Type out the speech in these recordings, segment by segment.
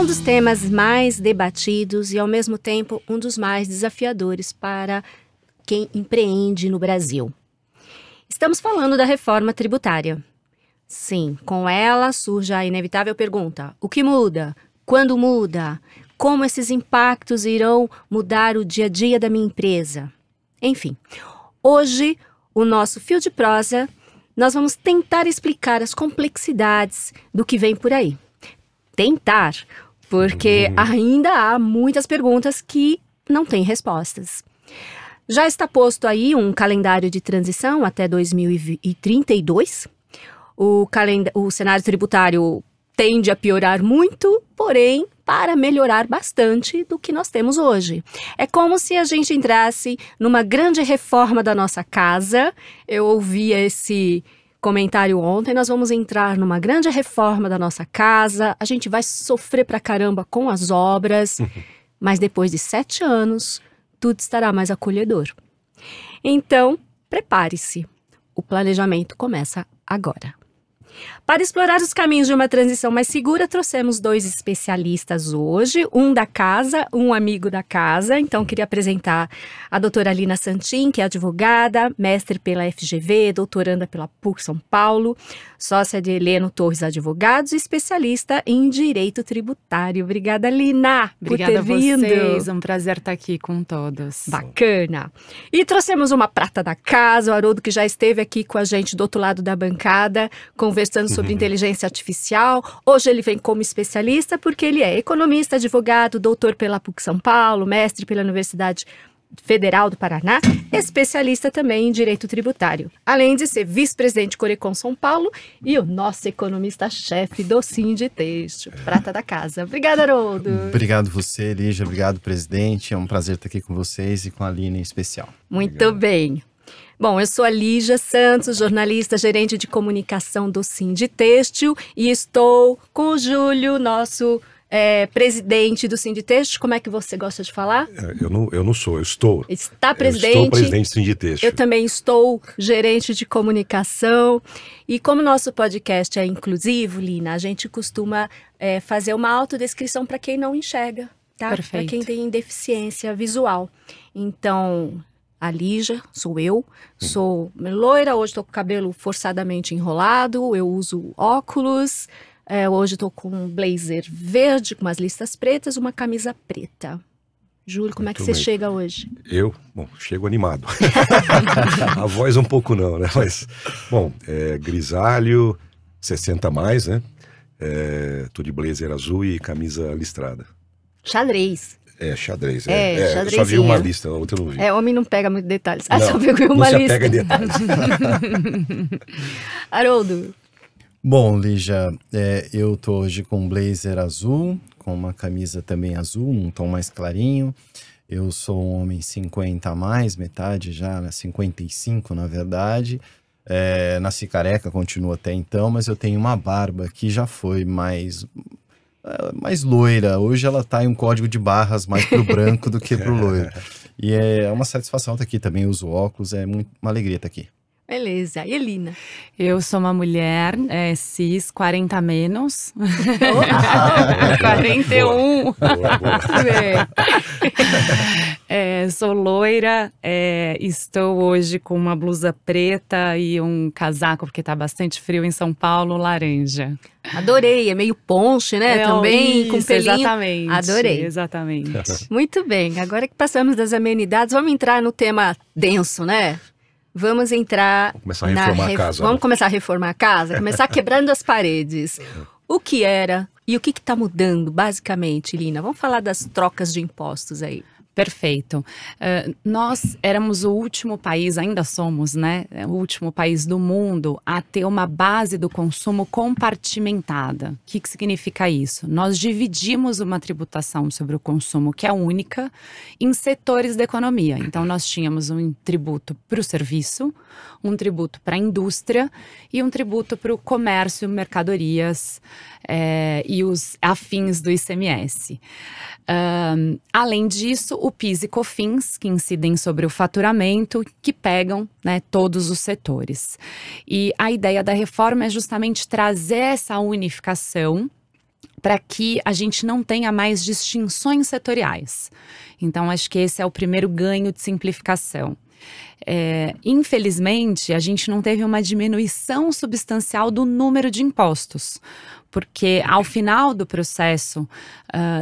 um dos temas mais debatidos e, ao mesmo tempo, um dos mais desafiadores para quem empreende no Brasil. Estamos falando da reforma tributária. Sim, com ela surge a inevitável pergunta: o que muda? Quando muda? Como esses impactos irão mudar o dia a dia da minha empresa? Enfim, hoje, o nosso Fio de Prosa, nós vamos tentar explicar as complexidades do que vem por aí. Tentar, porque ainda há muitas perguntas que não têm respostas. Já está posto aí um calendário de transição até 2032. O cenário tributário tende a piorar muito, porém, para melhorar bastante do que nós temos hoje. É como se a gente entrasse numa grande reforma da nossa casa. Eu ouvi esse comentário ontem: nós vamos entrar numa grande reforma da nossa casa, a gente vai sofrer pra caramba com as obras, mas depois de 7 anos, tudo estará mais acolhedor. Então, prepare-se, o planejamento começa agora. Para explorar os caminhos de uma transição mais segura, trouxemos 2 especialistas hoje, um da casa, um amigo da casa. Então, queria apresentar a doutora Lina Santin, que é advogada, mestre pela FGV, doutoranda pela PUC São Paulo, sócia de Heleno Torres Advogados e especialista em Direito Tributário. Obrigada, Lina, Obrigada por ter vindo. Obrigada a vocês, é um prazer estar aqui com todos. Bacana. E trouxemos uma prata da casa, o Haroldo, que já esteve aqui com a gente do outro lado da bancada, conversando sobre inteligência artificial. Hoje ele vem como especialista porque ele é economista, advogado, doutor pela PUC São Paulo, mestre pela Universidade Federal do Paraná, especialista também em direito tributário, além de ser vice-presidente Corecon São Paulo e o nosso economista-chefe do Sinditêxtil, prata da casa. Obrigada, Haroldo. Obrigado você, Lígia. Obrigado, presidente. É um prazer estar aqui com vocês e com a Lina em especial. Muito bem. Bom, eu sou a Lígia Santos, jornalista, gerente de comunicação do Sinditêxtil, e estou com o Júlio, nosso presidente do Sinditêxtil. Como é que você gosta de falar? Eu não sou, eu estou. Está presidente. Eu estou presidente do Sinditêxtil. Eu também estou gerente de comunicação. E como nosso podcast é inclusivo, Lina, a gente costuma fazer uma autodescrição para quem não enxerga, tá? Para quem tem deficiência visual. Então, a Lígia, sou eu, sou loira, hoje estou com o cabelo forçadamente enrolado, eu uso óculos, hoje estou com um blazer verde, com umas listas pretas, uma camisa preta. Júlio, como é que você chega hoje? Chego animado. A voz um pouco não, né? Mas, grisalho, 60 a mais, né? Tô de blazer azul e camisa listrada. Xadrez. Xadrez. Xadrezinha. Eu só vi uma lista, a outra eu não vi. Homem não pega muito detalhes. Só pegou uma lista. Não se apega em detalhes. Haroldo. Bom, Lígia, eu tô hoje com um blazer azul, com uma camisa também azul, um tom mais clarinho. Eu sou um homem 50 a mais, metade já, né? 55 na verdade. Nasci careca, continuo até então, mas eu tenho uma barba que já foi mais loira. Hoje ela tá em um código de barras mais pro branco do que pro loiro. E é uma satisfação estar aqui também, uso óculos, é uma alegria estar aqui. Beleza. E Elina? Eu sou uma mulher cis, 40 menos. 41. Boa. Sou loira, estou hoje com uma blusa preta e um casaco, porque tá bastante frio em São Paulo, laranja. Adorei, é meio ponche, né? Também, isso, com pelinho. Exatamente. Adorei. Exatamente. Muito bem, agora que passamos das amenidades, vamos entrar no tema denso, né? Vamos entrar... Vamos começar a reformar a casa. Vamos começar a reformar a casa, começar quebrando as paredes. O que era e o que está mudando, basicamente, Lina? Vamos falar das trocas de impostos aí. Perfeito. Nós éramos o último país, ainda somos, né? O último país do mundo a ter uma base do consumo compartimentada. O que significa isso? Nós dividimos uma tributação sobre o consumo que é única em setores da economia. Então, nós tínhamos um tributo para o serviço, um tributo para a indústria e um tributo para o comércio, mercadorias e os afins do ICMS. Além disso, o PIS e COFINS, que incidem sobre o faturamento, que pegam, né, todos os setores. E a ideia da reforma é justamente trazer essa unificação para que a gente não tenha mais distinções setoriais. Então, acho que esse é o primeiro ganho de simplificação. Infelizmente, a gente não teve uma diminuição substancial do número de impostos, porque ao final do processo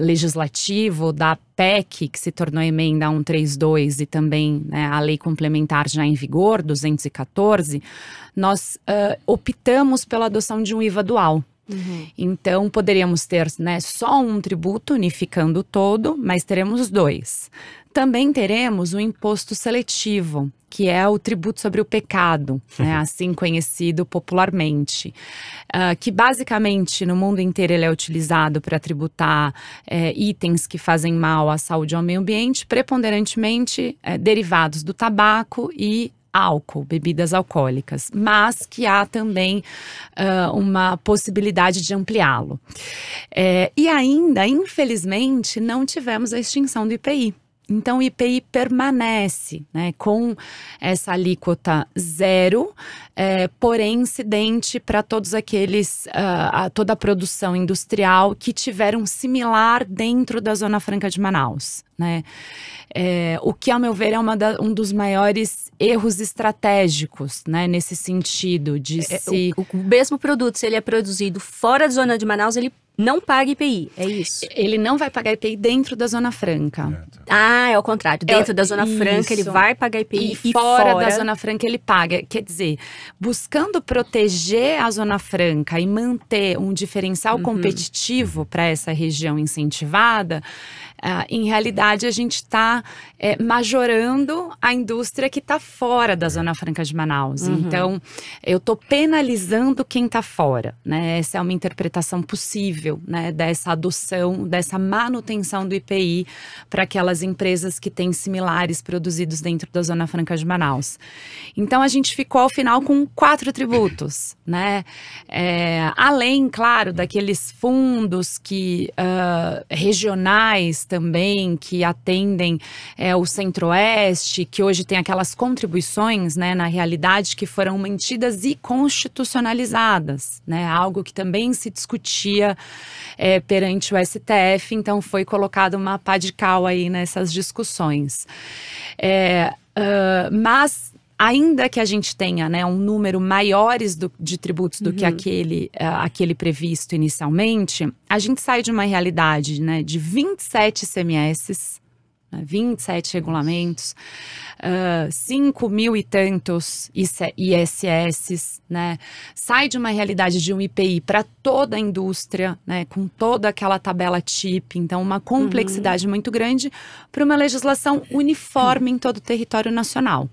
legislativo da PEC, que se tornou emenda 132 e também, né, a lei complementar já em vigor, 214, nós optamos pela adoção de um IVA dual. Então, poderíamos ter, né, só um tributo unificando todo, mas teremos dois. Também teremos o imposto seletivo, que é o tributo sobre o pecado, né, assim conhecido popularmente, que basicamente no mundo inteiro ele é utilizado para tributar itens que fazem mal à saúde e ao meio ambiente, preponderantemente derivados do tabaco e álcool, bebidas alcoólicas, mas que há também uma possibilidade de ampliá-lo. E ainda, infelizmente, não tivemos a extinção do IPI. Então, o IPI permanece, né, com essa alíquota zero, porém incidente para todos aqueles, toda a produção industrial que tiveram similar dentro da Zona Franca de Manaus, né? O que, ao meu ver, é um dos maiores erros estratégicos, né, nesse sentido de o mesmo produto, se ele é produzido fora da Zona de Manaus, ele não paga IPI, é isso? Ele não vai pagar IPI dentro da Zona Franca. É o contrário. Dentro da Zona Franca ele vai pagar IPI e fora da Zona Franca ele paga. Quer dizer, buscando proteger a Zona Franca e manter um diferencial competitivo para essa região incentivada, em realidade a gente está majorando a indústria que está fora da Zona Franca de Manaus. Então, eu estou penalizando quem está fora, né? Essa é uma interpretação possível, né, dessa adoção, dessa manutenção do IPI para aquelas empresas que têm similares produzidos dentro da Zona Franca de Manaus. Então, a gente ficou ao final com 4 tributos, né? Além, claro, daqueles fundos que regionais também, que atendem o Centro-Oeste, que hoje tem aquelas contribuições, né, na realidade, que foram mantidas e constitucionalizadas, né? Algo que também se discutia perante o STF, então foi colocada uma pá de cal aí nessas discussões. Mas ainda que a gente tenha, né, um número maiores de tributos do que aquele previsto inicialmente, a gente sai de uma realidade, né, de 27 ICMS, 27 regulamentos, 5 mil e tantos ISS, né? Sai de uma realidade de um IPI para toda a indústria, né? Com toda aquela tabela TIP, então uma complexidade muito grande para uma legislação uniforme em todo o território nacional.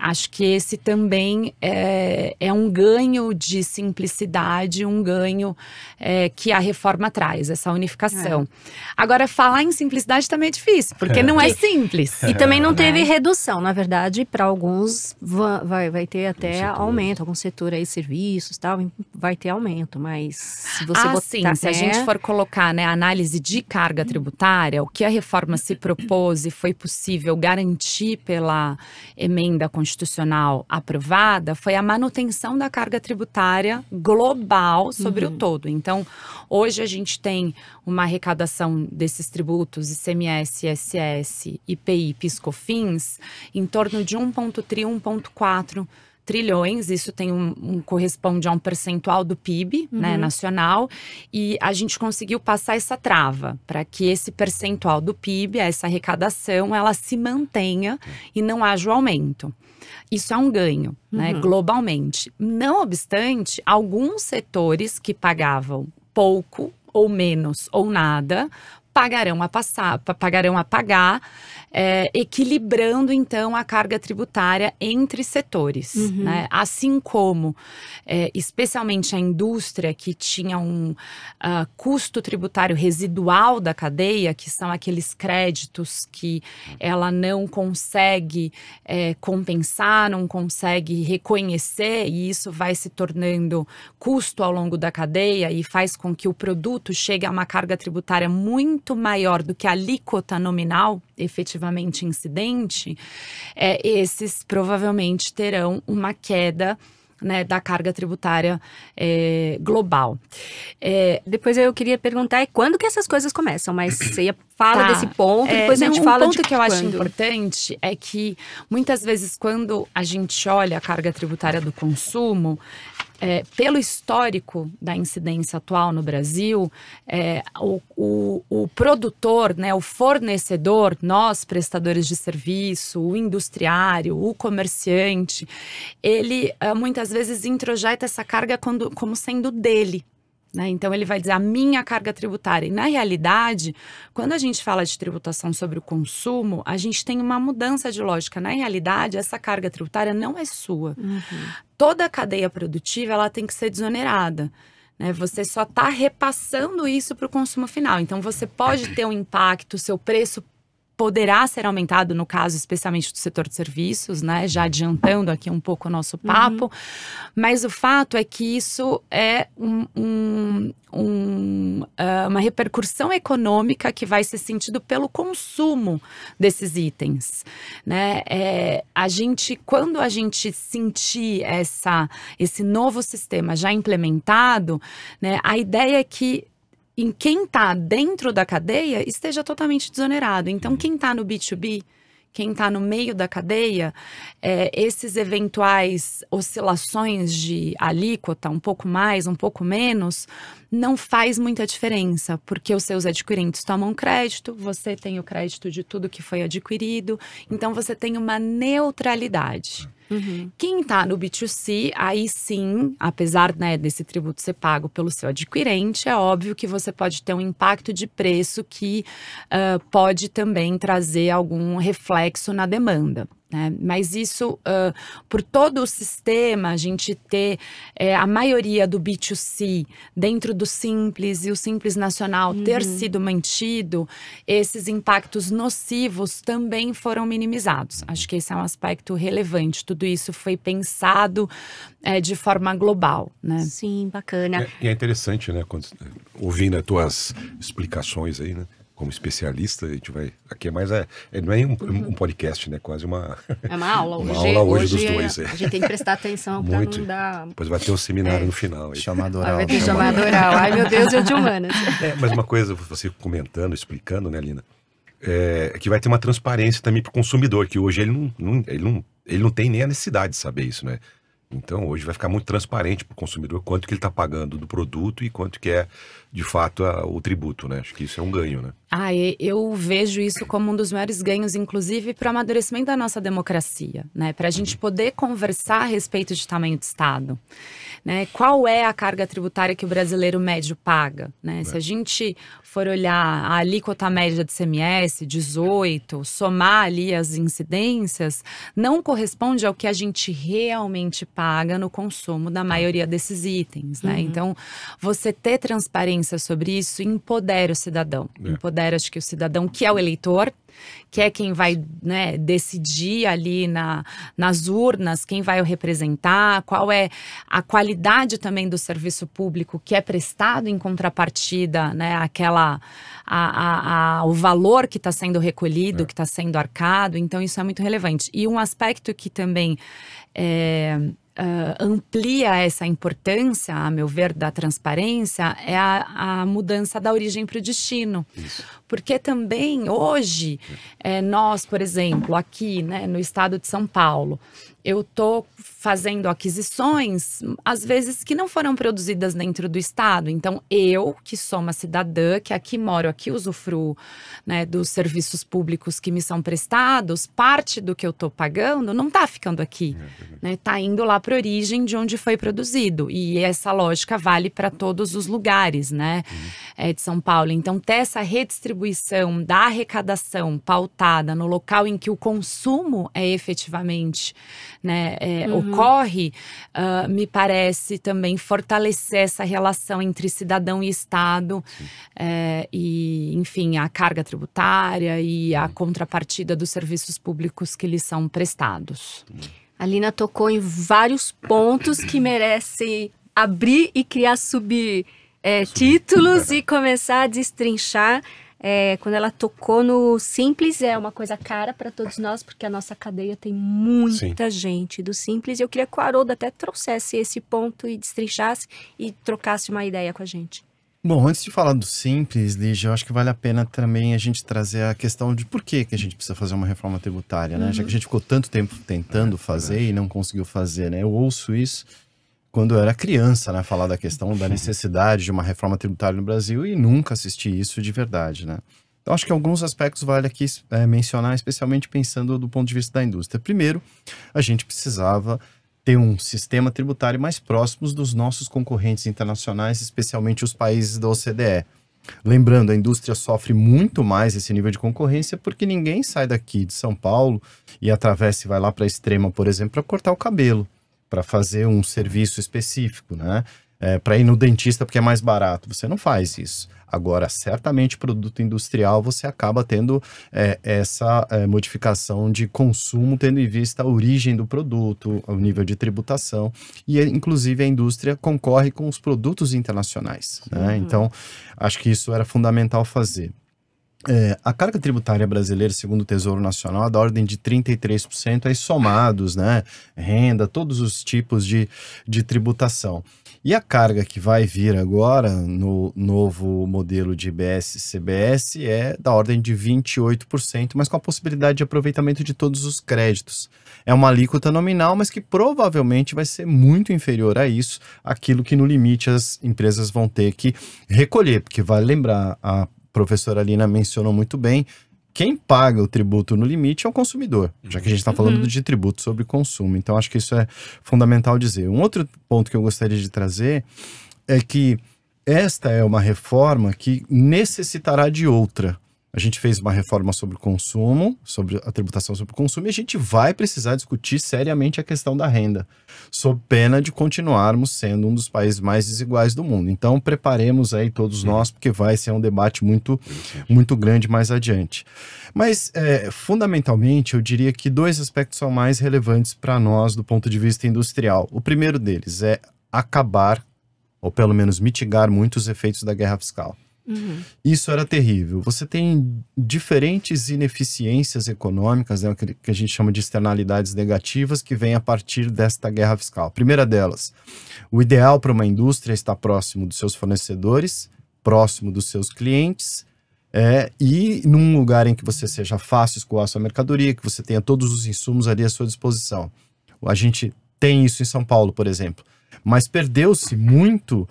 Acho que esse também é um ganho de simplicidade, um ganho que a reforma traz, essa unificação. Agora, falar em simplicidade também é difícil, porque não é simples. E também não teve redução, na verdade, para alguns vai ter até aumento, algum setor aí, serviços e tal, vai ter aumento, mas se você botar... Sim, se a gente for colocar, né, a análise de carga tributária, o que a reforma se propôs e foi possível garantir pela emenda constitucional aprovada foi a manutenção da carga tributária global sobre o todo. Então, hoje a gente tem uma arrecadação desses tributos, ICMS, ISS, IPI, PIS/COFINS, em torno de 1,4 trilhões, isso corresponde a um percentual do PIB, né, nacional, e a gente conseguiu passar essa trava para que esse percentual do PIB, essa arrecadação, ela se mantenha e não haja o aumento. Isso é um ganho, né, globalmente. Não obstante, alguns setores que pagavam pouco ou menos ou nada pagarão a pagar, equilibrando então a carga tributária entre setores, né? Assim como, especialmente a indústria que tinha um custo tributário residual da cadeia, que são aqueles créditos que ela não consegue compensar, não consegue reconhecer, e isso vai se tornando custo ao longo da cadeia e faz com que o produto chegue a uma carga tributária muito maior do que a alíquota nominal efetivamente incidente, esses provavelmente terão uma queda né, da carga tributária global. Depois eu queria perguntar quando que essas coisas começam, mas você fala desse ponto, depois a gente fala de ponto que eu acho quando. importante é que muitas vezes quando a gente olha a carga tributária do consumo, pelo histórico da incidência atual no Brasil, o produtor, né, o fornecedor, nós prestadores de serviço, o industriário, o comerciante, ele muitas vezes introjeta essa carga como sendo dele. Né? Então, ele vai dizer a minha carga tributária. E, na realidade, quando a gente fala de tributação sobre o consumo, a gente tem uma mudança de lógica. Na realidade, essa carga tributária não é sua. Toda a cadeia produtiva ela tem que ser desonerada. Né? Você só está repassando isso para o consumo final. Então, você pode ter um impacto, seu preço poderá ser aumentado, no caso, especialmente do setor de serviços, né? Já adiantando aqui um pouco o nosso papo. Mas o fato é que isso é uma repercussão econômica que vai ser sentido pelo consumo desses itens, né? Quando a gente sentir esse novo sistema já implementado, né? A ideia é que em quem está dentro da cadeia esteja totalmente desonerado. Então, quem está no B2B, quem está no meio da cadeia, esses eventuais oscilações de alíquota, um pouco mais, um pouco menos, não faz muita diferença, porque os seus adquirentes tomam crédito, você tem o crédito de tudo que foi adquirido, então você tem uma neutralidade. Quem está no B2C, aí sim, apesar, né, desse tributo ser pago pelo seu adquirente, é óbvio que você pode ter um impacto de preço que pode também trazer algum reflexo na demanda. Mas isso, por todo o sistema, a gente ter a maioria do B2C dentro do Simples e o Simples Nacional ter sido mantido, esses impactos nocivos também foram minimizados. Acho que esse é um aspecto relevante. Tudo isso foi pensado de forma global, né? Sim, bacana. E é interessante, né, ouvindo as tuas explicações aí, né? Como especialista, a gente vai... Aqui não é um podcast, né? Quase uma... É uma aula. Uma aula hoje dos dois. A gente tem que prestar atenção para não dar... Depois vai ter um seminário no final. Aí. Chamado oral. Vai ter chamado oral. Ai, meu Deus, eu de humanas. Mas uma coisa, você comentando, explicando, né, Lina? Que vai ter uma transparência também para o consumidor, que hoje ele não tem nem a necessidade de saber isso, né? Então, hoje vai ficar muito transparente para o consumidor quanto que ele está pagando do produto e quanto que é, de fato, o tributo, né? Acho que isso é um ganho, né? Eu vejo isso como um dos maiores ganhos, inclusive, para o amadurecimento da nossa democracia, né? Para a gente poder conversar a respeito de tamanho de Estado, né? Qual é a carga tributária que o brasileiro médio paga, né? Se a gente for olhar a alíquota média de ICMS, 18, somar ali as incidências, não corresponde ao que a gente realmente paga no consumo da maioria desses itens, né? Então, você ter transparência sobre isso empodera o cidadão. Empodera, acho que o cidadão que é o eleitor, que é quem vai, né, decidir ali nas urnas, quem vai o representar, qual é a qualidade também do serviço público que é prestado em contrapartida, né, o valor que está sendo recolhido, que está sendo arcado. Então, isso é muito relevante. E um aspecto que também amplia essa importância, a meu ver, da transparência, é a mudança da origem para o destino. Isso. Porque também, hoje, nós, por exemplo, aqui, né, no estado de São Paulo, eu estou fazendo aquisições, às vezes, que não foram produzidas dentro do estado. Então, eu, que sou uma cidadã, que aqui moro, aqui usufruo, né, dos serviços públicos que me são prestados, parte do que eu estou pagando não está ficando aqui. Está indo lá para a origem de onde foi produzido. E essa lógica vale para todos os lugares, né, de São Paulo. Então, ter essa redistribuição da arrecadação pautada no local em que o consumo é efetivamente, né, ocorre, me parece também fortalecer essa relação entre cidadão e Estado, e, enfim, a carga tributária e a contrapartida dos serviços públicos que lhes são prestados. A Lina tocou em vários pontos que merecem abrir e criar subtítulos e começar a destrinchar quando ela tocou no Simples, é uma coisa cara para todos nós, porque a nossa cadeia tem muita gente do Simples. Eu queria que o Haroldo até trouxesse esse ponto e destrinchasse e trocasse uma ideia com a gente. Bom, antes de falar do Simples, Lígia, eu acho que vale a pena também a gente trazer a questão de por que a gente precisa fazer uma reforma tributária, né? Já que a gente ficou tanto tempo tentando fazer e não conseguiu fazer, né? Eu ouço isso quando eu era criança, né? Falar da questão da necessidade de uma reforma tributária no Brasil e nunca assisti isso de verdade, né? Então, acho que alguns aspectos vale aqui mencionar, especialmente pensando do ponto de vista da indústria. Primeiro, a gente precisava ter um sistema tributário mais próximo dos nossos concorrentes internacionais, especialmente os países da OCDE. Lembrando, a indústria sofre muito mais esse nível de concorrência porque ninguém sai daqui de São Paulo e atravessa e vai lá para a Extrema, por exemplo, para cortar o cabelo, para fazer um serviço específico, né? Para ir no dentista porque é mais barato. Você não faz isso. Agora, certamente, produto industrial, você acaba tendo essa modificação de consumo, tendo em vista a origem do produto, o nível de tributação. E, inclusive, a indústria concorre com os produtos internacionais, né? Então, acho que isso era fundamental fazer. A carga tributária brasileira, segundo o Tesouro Nacional, é da ordem de 33%, aí somados, né? Renda, todos os tipos de tributação. E a carga que vai vir agora no novo modelo de IBS-CBS é da ordem de 28%, mas com a possibilidade de aproveitamento de todos os créditos. É uma alíquota nominal, mas que provavelmente vai ser muito inferior a isso, aquilo que no limite as empresas vão ter que recolher, porque vale lembrar, a professora Lina mencionou muito bem, quem paga o tributo no limite é o consumidor, já que a gente está falando de tributo sobre consumo. Então, acho que isso é fundamental dizer. Um outro ponto que eu gostaria de trazer é que esta é uma reforma que necessitará de outra. A gente fez uma reforma sobre o consumo, sobre a tributação sobre o consumo, e a gente vai precisar discutir seriamente a questão da renda, sob pena de continuarmos sendo um dos países mais desiguais do mundo. Então, preparemos aí todos nós, porque vai ser um debate muito, muito grande mais adiante. Mas, fundamentalmente, eu diria que dois aspectos são mais relevantes para nós do ponto de vista industrial. O primeiro deles é acabar, ou pelo menos mitigar muito os efeitos da guerra fiscal. Isso era terrível. Você tem diferentes ineficiências econômicas, né, que a gente chama de externalidades negativas, que vêm a partir desta guerra fiscal. A primeira delas, o ideal para uma indústria é estar próximo dos seus fornecedores, próximo dos seus clientes, e num lugar em que você seja fácil escoar a sua mercadoria, que você tenha todos os insumos ali à sua disposição. A gente tem isso em São Paulo, por exemplo, mas perdeu-se muito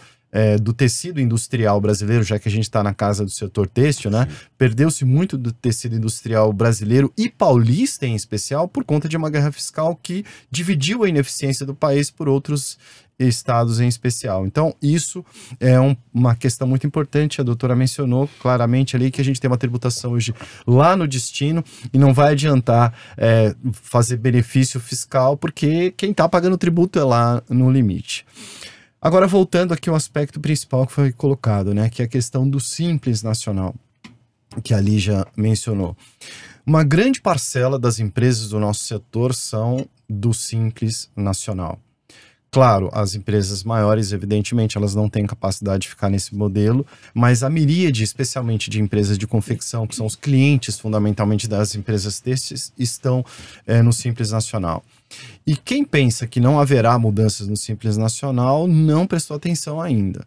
do tecido industrial brasileiro, já que a gente está na casa do setor têxtil, né? Perdeu-se muito do tecido industrial brasileiro e paulista em especial por conta de uma guerra fiscal que dividiu a ineficiência do país por outros estados em especial. Então, isso é uma questão muito importante. A doutora mencionou claramente ali que a gente tem uma tributação hoje lá no destino e não vai adiantar fazer benefício fiscal porque quem está pagando tributo é lá no limite. Agora, voltando aqui ao aspecto principal que foi colocado, né, que é a questão do Simples Nacional, que a Lígia mencionou. Uma grande parcela das empresas do nosso setor são do Simples Nacional. Claro, as empresas maiores, evidentemente, elas não têm capacidade de ficar nesse modelo, mas a miríade, especialmente de empresas de confecção, que são os clientes fundamentalmente das empresas têxteis, estão no Simples Nacional. E quem pensa que não haverá mudanças no Simples Nacional não prestou atenção ainda.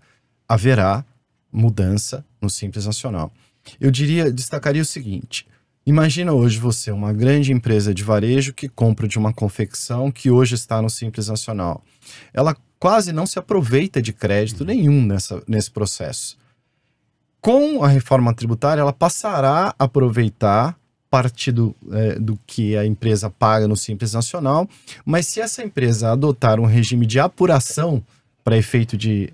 Haverá mudança no Simples Nacional. Eu destacaria o seguinte: imagina hoje você, uma grande empresa de varejo que compra de uma confecção que hoje está no Simples Nacional. Ela quase não se aproveita de crédito nenhum nesse processo. Com a reforma tributária, ela passará a aproveitar parte do que a empresa paga no Simples Nacional, mas se essa empresa adotar um regime de apuração para efeito de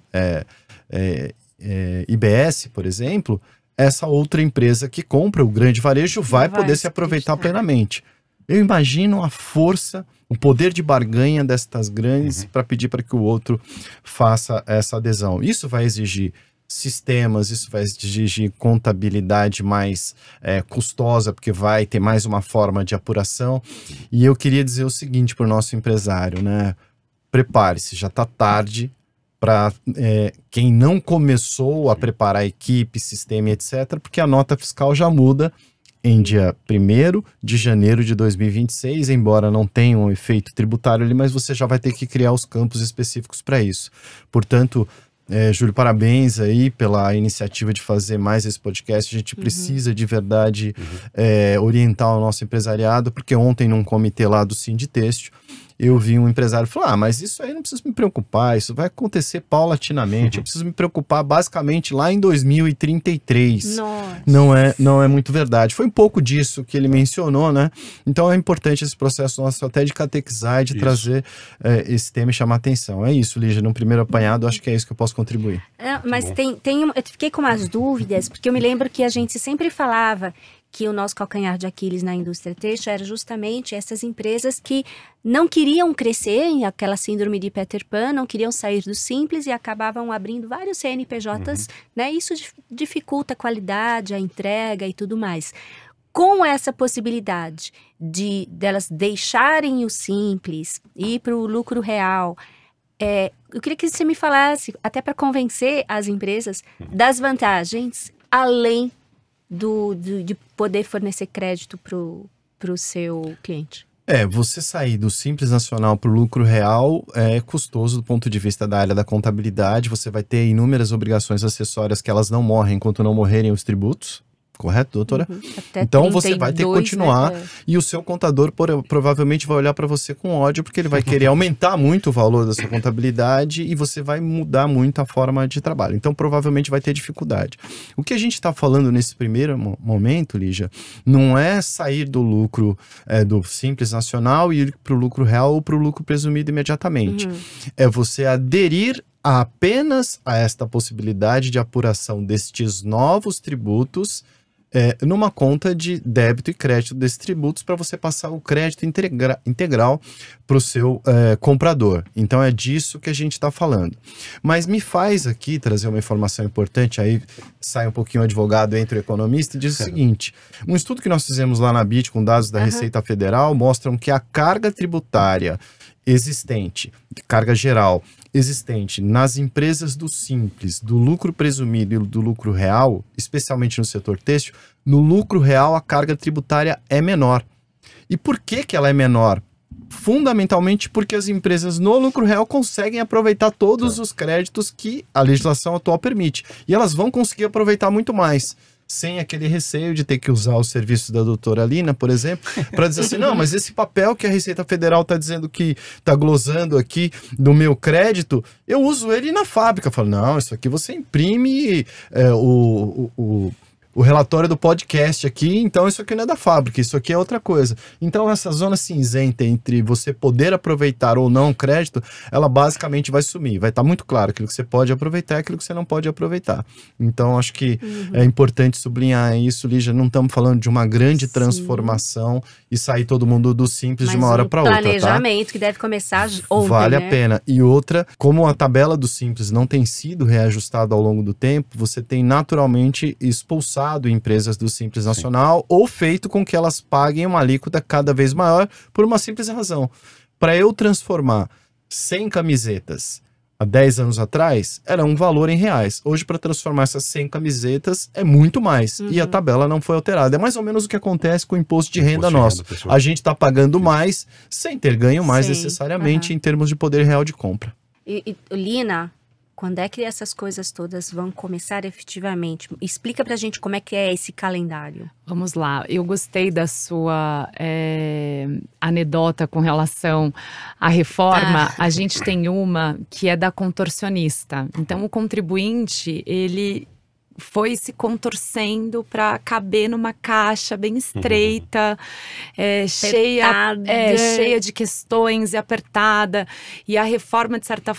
IBS, por exemplo, essa outra empresa que compra, o grande varejo, vai poder se aproveitar plenamente. Eu imagino a força, o poder de barganha destas grandes para pedir para que o outro faça essa adesão. Isso vai exigir sistemas, isso vai exigir contabilidade mais custosa, porque vai ter mais uma forma de apuração. E eu queria dizer o seguinte para o nosso empresário, né? Prepare-se, já está tarde, para quem não começou a preparar a equipe, sistema, etc., porque a nota fiscal já muda em dia 1º de janeiro de 2026, embora não tenha um efeito tributário ali, mas você já vai ter que criar os campos específicos para isso. Portanto, Júlio, parabéns aí pela iniciativa de fazer mais esse podcast. A gente precisa de verdade orientar o nosso empresariado, porque ontem num comitê lá do Sinditêxtil, eu vi um empresário falar, mas isso aí não preciso me preocupar, isso vai acontecer paulatinamente, eu preciso me preocupar basicamente lá em 2033. Nossa. Não é muito verdade. Foi um pouco disso que ele mencionou, né? Então é importante esse processo nosso até de catequizar e de trazer esse tema e chamar atenção. É isso, Lígia, num primeiro apanhado, acho que é isso que eu posso contribuir. Mas eu fiquei com umas dúvidas, porque eu me lembro que a gente sempre falava que o nosso calcanhar de Aquiles na indústria têxtil era justamente essas empresas que não queriam crescer, aquela síndrome de Peter Pan, não queriam sair do simples e acabavam abrindo vários CNPJs, né? Isso dificulta a qualidade, a entrega e tudo mais. Com essa possibilidade delas deixarem o simples e ir para o lucro real, eu queria que você me falasse, até para convencer as empresas, das vantagens, além de poder fornecer crédito para o seu cliente. Você sair do Simples Nacional para o lucro real é custoso do ponto de vista da área da contabilidade. Você vai ter inúmeras obrigações acessórias que elas não morrem enquanto não morrerem os tributos. Correto, doutora? Até então 32, você vai ter que continuar, né? E o seu contador provavelmente vai olhar para você com ódio, porque ele vai querer aumentar muito o valor da sua contabilidade e você vai mudar muito a forma de trabalho. Então provavelmente vai ter dificuldade. O que a gente está falando nesse primeiro momento, Lígia, não é sair do lucro do Simples Nacional e ir para o lucro real ou para o lucro presumido imediatamente. É você aderir apenas a esta possibilidade de apuração destes novos tributos numa conta de débito e crédito desses tributos para você passar o crédito integral para o seu comprador. Então é disso que a gente está falando. Mas me faz aqui trazer uma informação importante, aí sai um pouquinho o advogado, entra o economista e diz o seguinte, um estudo que nós fizemos lá na BIT com dados da Receita Federal mostram que a carga tributária existente, carga geral existente nas empresas do Simples, do lucro presumido e do lucro real, especialmente no setor têxtil, no lucro real a carga tributária é menor. E por que ela é menor? Fundamentalmente porque as empresas no lucro real conseguem aproveitar todos os créditos que a legislação atual permite. E elas vão conseguir aproveitar muito mais, sem aquele receio de ter que usar os serviços da doutora Lina, por exemplo, para dizer assim, não, mas esse papel que a Receita Federal está dizendo que está glosando aqui do meu crédito, eu uso ele na fábrica. Eu falo, não, isso aqui você imprime o relatório do podcast aqui, então isso aqui não é da fábrica, isso aqui é outra coisa. Então essa zona cinzenta entre você poder aproveitar ou não o crédito, ela basicamente vai sumir. Vai estar muito claro aquilo que você pode aproveitar e aquilo que você não pode aproveitar. Então acho que é importante sublinhar isso, Lígia. Não estamos falando de uma grande transformação e sair todo mundo do Simples de uma hora para outra, tá? Planejamento que deve começar ontem, vale né? a pena. E outra, como a tabela do Simples não tem sido reajustada ao longo do tempo, você tem naturalmente expulsado empresas do Simples Nacional ou feito com que elas paguem uma alíquota cada vez maior por uma simples razão. Para eu transformar 100 camisetas há 10 anos atrás, era um valor em reais. Hoje, para transformar essas 100 camisetas, é muito mais. E a tabela não foi alterada. É mais ou menos o que acontece com o imposto de renda nosso. A gente está pagando mais sem ter ganho mais necessariamente em termos de poder real de compra. E Lina, quando é que essas coisas todas vão começar efetivamente? Explica pra gente como é que é esse calendário. Vamos lá, eu gostei da sua anedota com relação à reforma. A gente tem uma que é da contorcionista. Então o contribuinte, ele foi se contorcendo para caber numa caixa bem estreita, cheia de questões e apertada. E a reforma, de certa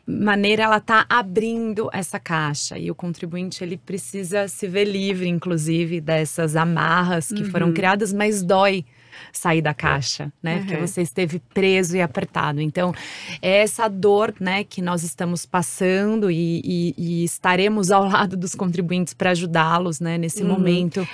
maneira, ela está abrindo essa caixa. E o contribuinte, ele precisa se ver livre, inclusive, dessas amarras que foram criadas, mas dói. sair da caixa, né? Porque você esteve preso e apertado. Então, é essa dor, né, que nós estamos passando e estaremos ao lado dos contribuintes para ajudá-los, né, nesse momento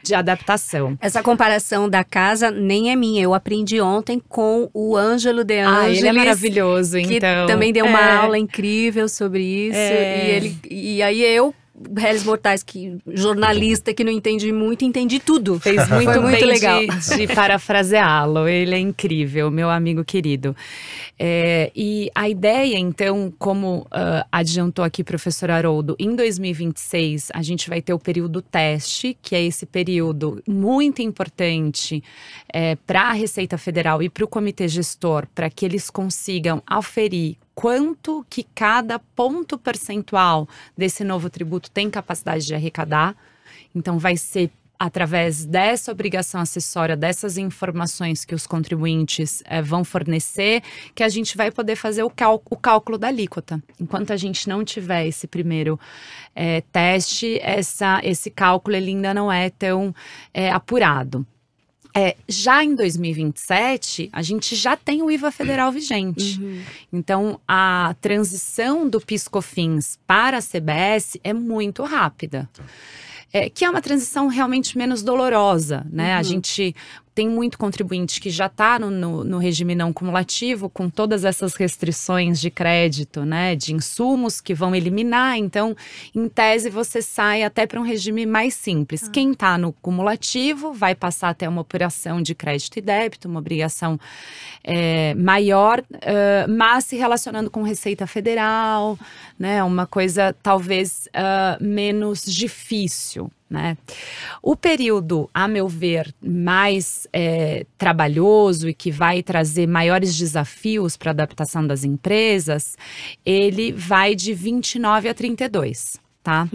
de adaptação. Essa comparação da casa nem é minha. Eu aprendi ontem com o Ângelo De Angelis. Ele é maravilhoso, que então. também deu uma aula incrível sobre isso. E aí eu, réis mortais, jornalista que não entende muito, entendi tudo. Fez Foi muito muito bem legal. de parafraseá-lo. Ele é incrível, meu amigo querido. E a ideia, então, como adiantou aqui o professor Haroldo, em 2026 a gente vai ter o período teste, que é esse período muito importante para a Receita Federal e para o Comitê Gestor, para que eles consigam aferir quanto que cada ponto percentual desse novo tributo tem capacidade de arrecadar. Então, vai ser através dessa obrigação acessória, dessas informações que os contribuintes vão fornecer, que a gente vai poder fazer o cálculo da alíquota. Enquanto a gente não tiver esse primeiro teste, esse cálculo ele ainda não é tão apurado. Já em 2027, a gente já tem o IVA federal vigente. Então, a transição do PIS/COFINS para a CBS é muito rápida. Que é uma transição realmente menos dolorosa, né? A gente tem muito contribuinte que já está no regime não cumulativo, com todas essas restrições de crédito, né? De insumos que vão eliminar. Então, em tese, você sai até para um regime mais simples. Quem está no cumulativo vai passar até uma operação de crédito e débito, uma obrigação maior, mas se relacionando com Receita Federal, né? Uma coisa talvez menos difícil, né? O período, a meu ver, mais trabalhoso e que vai trazer maiores desafios para a adaptação das empresas, ele vai de 29 a 32. Tá?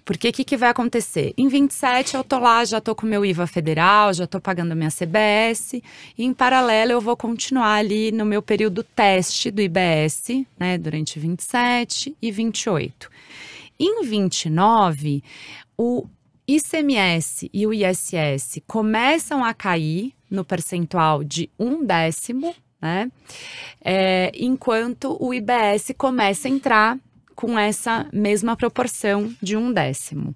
Porque o que vai acontecer? Em 27 eu tô lá, já tô com o meu IVA federal, já tô pagando a minha CBS, e em paralelo eu vou continuar ali no meu período teste do IBS, né, durante 27 e 28. Em 29, o ICMS e o ISS começam a cair no percentual de 1/10, né? Enquanto o IBS começa a entrar com essa mesma proporção de 1/10.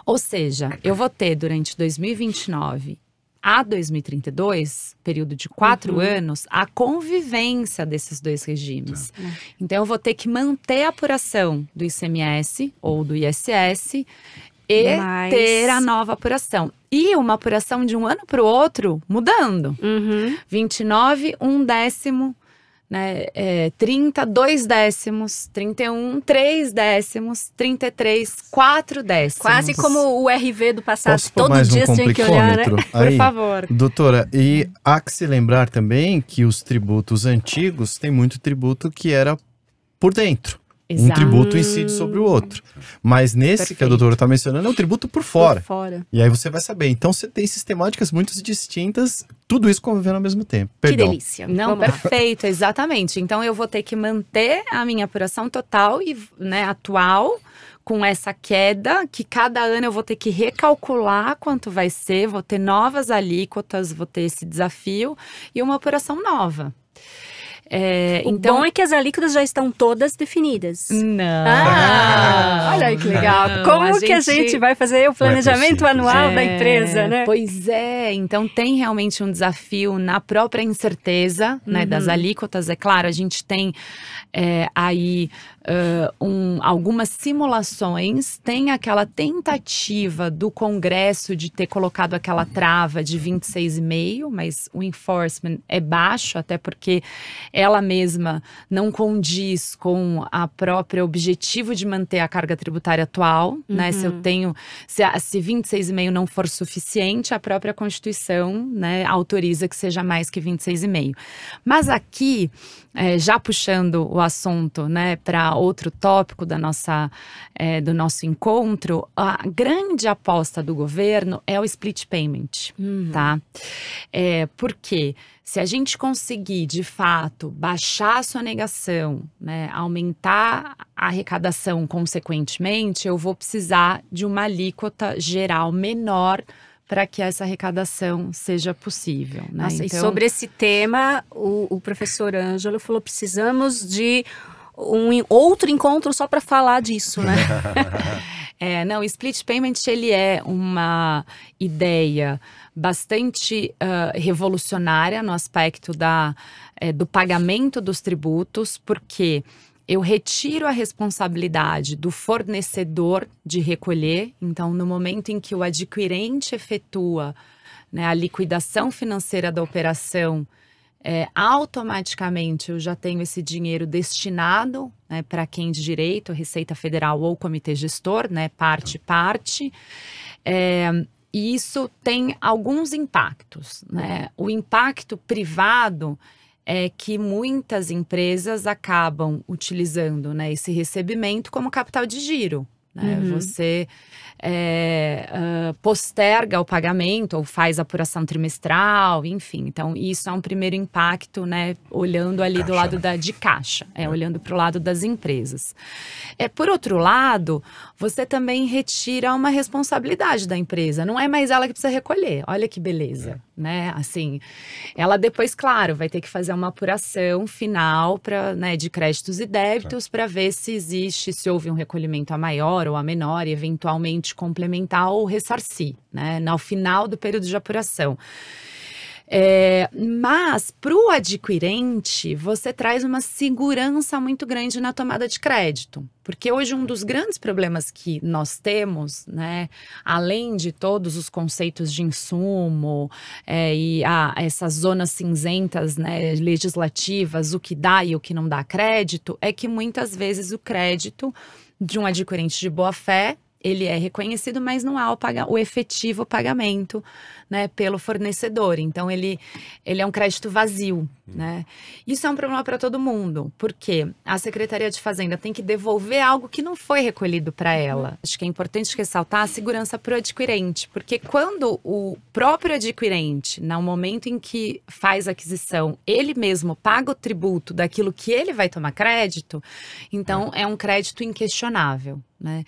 Ou seja, eu vou ter durante 2029 a 2032, período de 4 anos, a convivência desses dois regimes. Então, eu vou ter que manter a apuração do ICMS ou do ISS e ter a nova apuração. E uma apuração de um ano para o outro mudando. 29, 1/10, né? 30, 2/10, 31, 3/10, 33, 4/10. Quase como o RV do passado. Posso pôr Todo mais dia um você tinha que olhar, né? complicômetro? Por Aí, favor. doutora, e há que se lembrar também que os tributos antigos tem muito tributo que era por dentro. Um tributo incide sobre o outro. Mas nesse que a doutora está mencionando é um tributo por fora. Por fora. E aí você vai saber. Então você tem sistemáticas muito distintas, tudo isso convivendo ao mesmo tempo. Que Perdão. delícia. Não, Vamos lá. perfeito, exatamente. Então eu vou ter que manter a minha apuração total e, né, atual, com essa queda, que cada ano eu vou ter que recalcular quanto vai ser, vou ter novas alíquotas, vou ter esse desafio e uma apuração nova. O bom é que as alíquotas já estão todas definidas. Não. Olha aí que legal. Como que a gente vai fazer o planejamento anual da empresa, né? Pois é, então tem realmente um desafio na própria incerteza, né, das alíquotas. É claro, a gente tem aí algumas simulações, tem aquela tentativa do Congresso de ter colocado aquela trava de 26,5, mas o enforcement é baixo, até porque ela mesma não condiz com a própria objetivo de manter a carga tributária atual, né? Se 26,5 não for suficiente, a própria Constituição, né, autoriza que seja mais que 26,5. Mas aqui, já puxando o assunto, né, para outro tópico do nosso encontro, a grande aposta do governo é o split payment, tá? Porque se a gente conseguir, de fato, baixar a sonegação, né, aumentar a arrecadação consequentemente, eu vou precisar de uma alíquota geral menor para que essa arrecadação seja possível, né? Nossa, então, e sobre esse tema, o professor Ângelo falou, precisamos de um outro encontro só para falar disso, né? Não, o split payment, ele é uma ideia bastante revolucionária no aspecto do pagamento dos tributos, porque eu retiro a responsabilidade do fornecedor de recolher. Então, no momento em que o adquirente efetua, né, a liquidação financeira da operação, automaticamente eu já tenho esse dinheiro destinado, né, para quem de direito, Receita Federal ou Comitê Gestor, né, parte. E isso tem alguns impactos, né? O impacto privado é que muitas empresas acabam utilizando, né, esse recebimento como capital de giro. Né? Você posterga o pagamento ou faz apuração trimestral, enfim. Então, isso é um primeiro impacto, né, olhando ali do lado de caixa, olhando para o lado das empresas. Por outro lado, você também retira uma responsabilidade da empresa. Não é mais ela que precisa recolher. Olha que beleza, né? Assim, ela depois, claro, vai ter que fazer uma apuração final né, de créditos e débitos para ver se houve um recolhimento a maior ou a menor, e eventualmente complementar ou ressarcir, né, no final do período de apuração. Mas para o adquirente, você traz uma segurança muito grande na tomada de crédito. Porque hoje um dos grandes problemas que nós temos, né, além de todos os conceitos de insumo e essas zonas cinzentas, né, legislativas, o que dá e o que não dá crédito, é que muitas vezes o crédito de um adquirente de boa-fé, ele é reconhecido, mas não há o efetivo pagamento, né, pelo fornecedor. Então, ele é um crédito vazio, né? Isso é um problema para todo mundo, porque a Secretaria de Fazenda tem que devolver algo que não foi recolhido para ela. Acho que é importante ressaltar a segurança para o adquirente, porque quando o próprio adquirente, no momento em que faz a aquisição, ele mesmo paga o tributo daquilo que ele vai tomar crédito, então é um crédito inquestionável, né?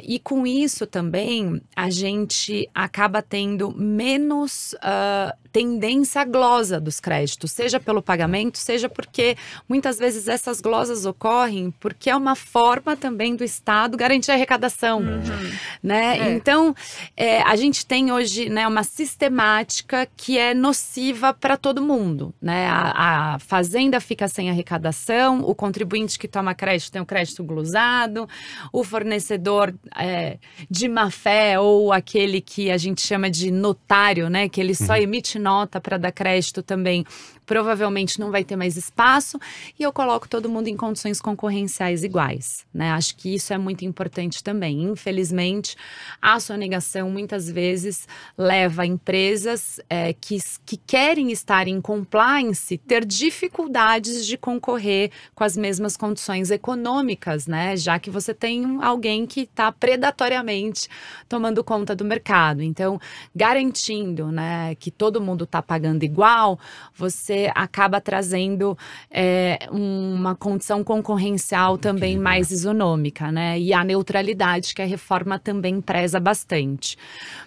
E com isso também a gente acaba tendo menos tendência à glosa dos créditos, seja pelo pagamento, seja porque muitas vezes essas glosas ocorrem porque é uma forma também do Estado garantir a arrecadação, né? Então, a gente tem hoje, né, uma sistemática que é nociva para todo mundo, né? A Fazenda fica sem arrecadação, o contribuinte que toma crédito tem o crédito glosado, o fornecedor de má fé ou aquele que a gente chama de notário, né, que ele só emite nota para dar crédito também, provavelmente não vai ter mais espaço, e eu coloco todo mundo em condições concorrenciais iguais, né? Acho que isso é muito importante também. Infelizmente, a sonegação muitas vezes leva empresas que querem estar em compliance ter dificuldades de concorrer com as mesmas condições econômicas, né? Já que você tem alguém que está predatoriamente tomando conta do mercado. Então, garantindo, né, que todo mundo está pagando igual, você acaba trazendo uma condição concorrencial também mais isonômica, né? E a neutralidade que a reforma também preza bastante.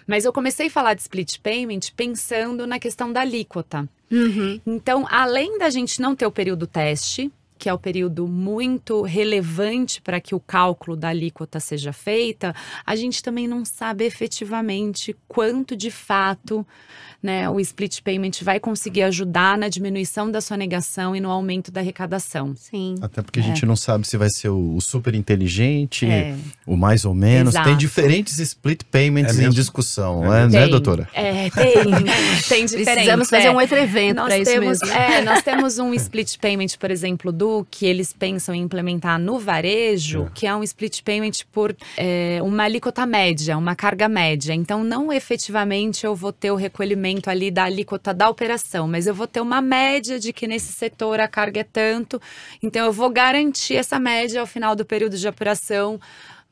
Mas eu comecei a falar de split payment pensando na questão da alíquota. Então, além da gente não ter o período teste, que é o período muito relevante para que o cálculo da alíquota seja feita, a gente também não sabe efetivamente quanto de fato, né, o split payment vai conseguir ajudar na diminuição da sonegação e no aumento da arrecadação. Sim. Até porque a gente não sabe se vai ser o super inteligente, o mais ou menos. Exato. Tem diferentes split payments em discussão, né, doutora? Tem diferentes. Precisamos fazer um outro evento para isso mesmo. Nós temos um split payment, por exemplo, que eles pensam em implementar no varejo, que é um split payment por uma alíquota média, uma carga média. Então, não efetivamente eu vou ter o recolhimento ali da alíquota da operação, mas eu vou ter uma média de que nesse setor a carga é tanto, então eu vou garantir essa média ao final do período de apuração,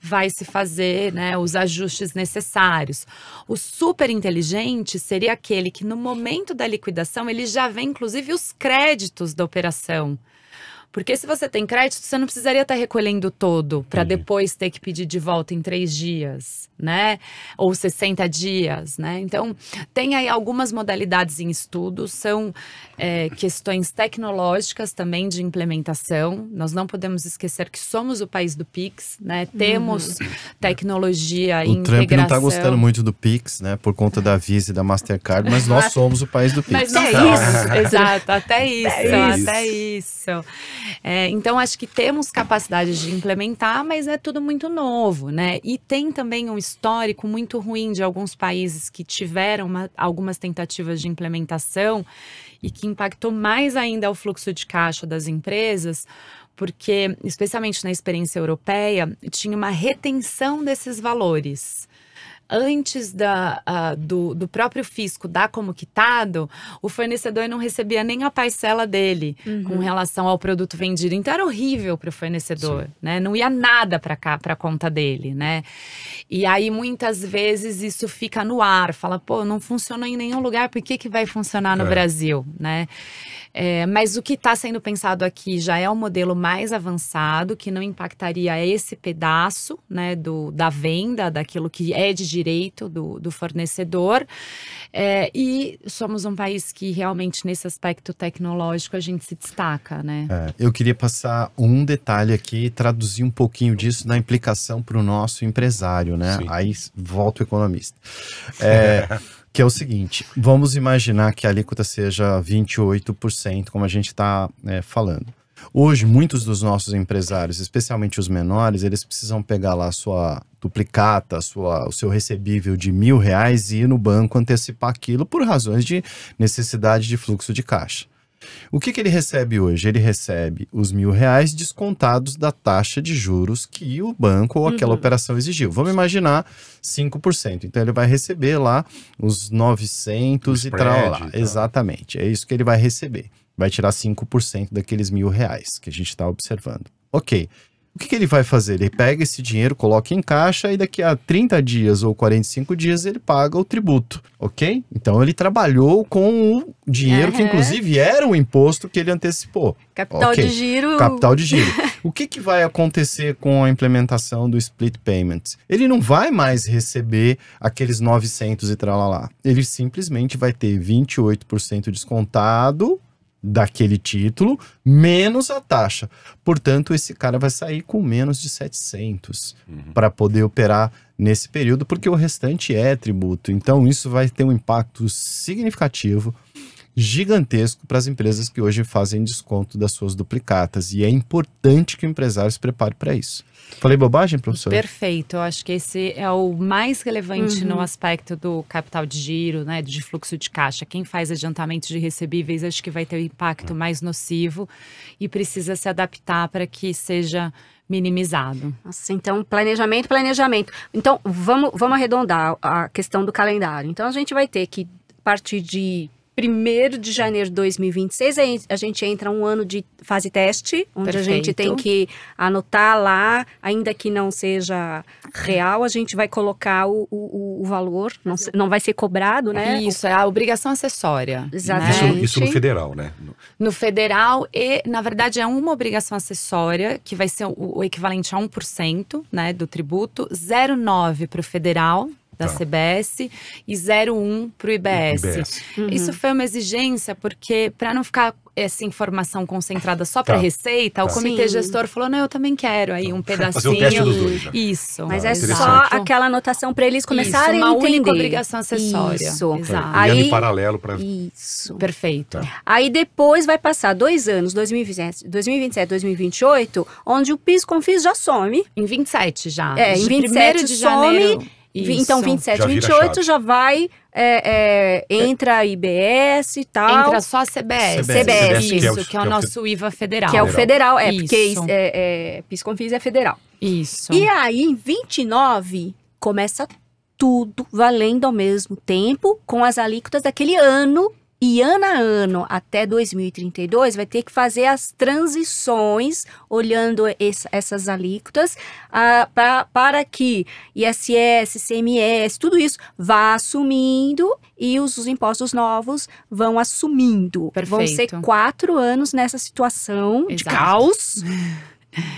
vai se fazer, né, os ajustes necessários. O super inteligente seria aquele que no momento da liquidação ele já vê inclusive os créditos da operação. Porque se você tem crédito, você não precisaria estar recolhendo todo para depois ter que pedir de volta em 3 dias, né? Ou 60 dias, né? Então, tem aí algumas modalidades em estudo, são questões tecnológicas também de implementação. Nós não podemos esquecer que somos o país do Pix, né? Temos tecnologia e integração. O Trump não está gostando muito do Pix, né? Por conta da Visa e da Mastercard, mas nós somos o país do Pix. Mas é isso, exato, até isso. Então, acho que temos capacidade de implementar, mas é tudo muito novo, né? E tem também um histórico muito ruim de alguns países que tiveram algumas tentativas de implementação e que impactou mais ainda o fluxo de caixa das empresas, porque, especialmente na experiência europeia, tinha uma retenção desses valores. Antes do próprio fisco dar como quitado, o fornecedor não recebia nem a parcela dele com relação ao produto vendido. Então era horrível para o fornecedor, né? Não ia nada para a conta dele, né? E aí muitas vezes isso fica no ar, fala, pô, não funcionou em nenhum lugar, por que vai funcionar no Brasil, né? Mas o que está sendo pensado aqui já é um modelo mais avançado, que não impactaria esse pedaço, né, da venda, daquilo que é de direito do fornecedor. E somos um país que realmente, nesse aspecto tecnológico, a gente se destaca, né? Eu queria passar um detalhe aqui, traduzir um pouquinho disso na implicação para o nosso empresário, né? Sim. Aí volta o economista. Que é o seguinte, vamos imaginar que a alíquota seja 28%, como a gente está falando. Hoje, muitos dos nossos empresários, especialmente os menores, eles precisam pegar lá a sua duplicata, o seu recebível de R$1.000 e ir no banco antecipar aquilo por razões de necessidade de fluxo de caixa. O que ele recebe hoje? Ele recebe os R$1.000 descontados da taxa de juros que o banco ou aquela operação exigiu. Vamos imaginar 5%. Então ele vai receber lá os 900 e tal lá. Exatamente, é isso que ele vai receber. Vai tirar 5% daqueles R$1.000 que a gente está observando. Ok. O que ele vai fazer? Ele pega esse dinheiro, coloca em caixa e daqui a 30 dias ou 45 dias ele paga o tributo, ok? Então ele trabalhou com o dinheiro que inclusive era o imposto que ele antecipou. Capital de giro. Capital de giro. O que vai acontecer com a implementação do Split Payments? Ele não vai mais receber aqueles 900 e tralalá. Ele simplesmente vai ter 28% descontado daquele título, menos a taxa. Portanto, esse cara vai sair com menos de 700 para poder operar nesse período, porque o restante é tributo. Então, isso vai ter um impacto significativo, gigantesco para as empresas que hoje fazem desconto das suas duplicatas. E é importante que o empresário se prepare para isso. Falei bobagem, professor? Perfeito, eu acho que esse é o mais relevante no aspecto do capital de giro, né, de fluxo de caixa. Quem faz adiantamento de recebíveis, acho que vai ter um impacto mais nocivo e precisa se adaptar para que seja minimizado. Nossa, então, planejamento. Então, vamos arredondar a questão do calendário. Então, a gente vai ter que, a partir de 1º de janeiro de 2026, a gente entra um ano de fase teste, onde a gente tem que anotar lá, ainda que não seja real, a gente vai colocar o valor, não vai ser cobrado, né? Isso, é a obrigação acessória. Exatamente. Né? Isso no federal, né? No federal, e na verdade é uma obrigação acessória, que vai ser o equivalente a 1%, né, do tributo, 0,9% para o federal, da CBS, e 0,1 para o IBS. Isso foi uma exigência, porque para não ficar essa informação concentrada só para Receita, o comitê gestor falou, não, eu também quero aí um pedacinho. Fazer o teste dos dois, já. Isso. Mas é só aquela anotação para eles começarem a entender. Uma única obrigação acessória. Isso. Exato. Aí, em paralelo para... Isso. Perfeito. Aí depois vai passar 2 anos, 2027, 2028, onde o PIS/COFINS já some. Em 27 já. Em 27 de janeiro. Isso. Então, 27, já 28 já vai, entra a IBS e tal. Entra só a CBS. CBS. Isso, que é o nosso IVA federal. Que é o federal, porque Isso. PIS/COFINS é federal. Isso. E aí, em 29, começa tudo valendo ao mesmo tempo, com as alíquotas daquele ano E ano a ano, até 2032, vai ter que fazer as transições, olhando essas alíquotas, para que ISS, ICMS, tudo isso vá assumindo e os impostos novos vão assumindo. Perfeito. Vão ser 4 anos nessa situação de Exato. caos,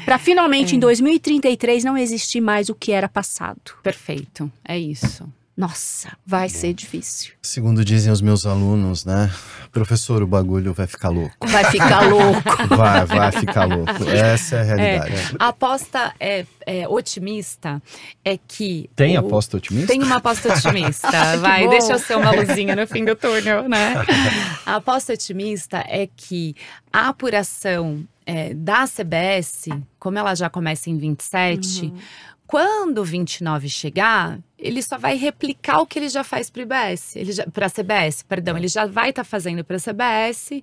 para finalmente em 2033 não existir mais o que era passado. Perfeito, é isso. Nossa, vai ser difícil. Segundo dizem os meus alunos, né? Professor, o bagulho vai ficar louco. Vai ficar louco. Vai ficar louco. Essa é a realidade. A aposta otimista é que… Tem aposta otimista? Tem uma aposta otimista. Vai, bom. deixa eu ser uma luzinha no fim do túnel, né? A aposta otimista é que a apuração da CBS, como ela já começa em 27, quando o 29 chegar, ele só vai replicar o que ele já faz para a CBS, perdão. Ele já vai estar fazendo para a CBS,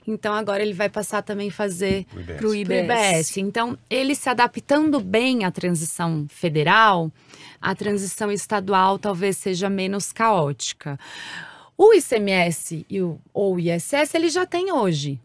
então agora ele vai passar também a fazer para o IBS. Então, ele se adaptando bem à transição federal, a transição estadual talvez seja menos caótica. O ICMS ou o ISS, ele já tem hoje.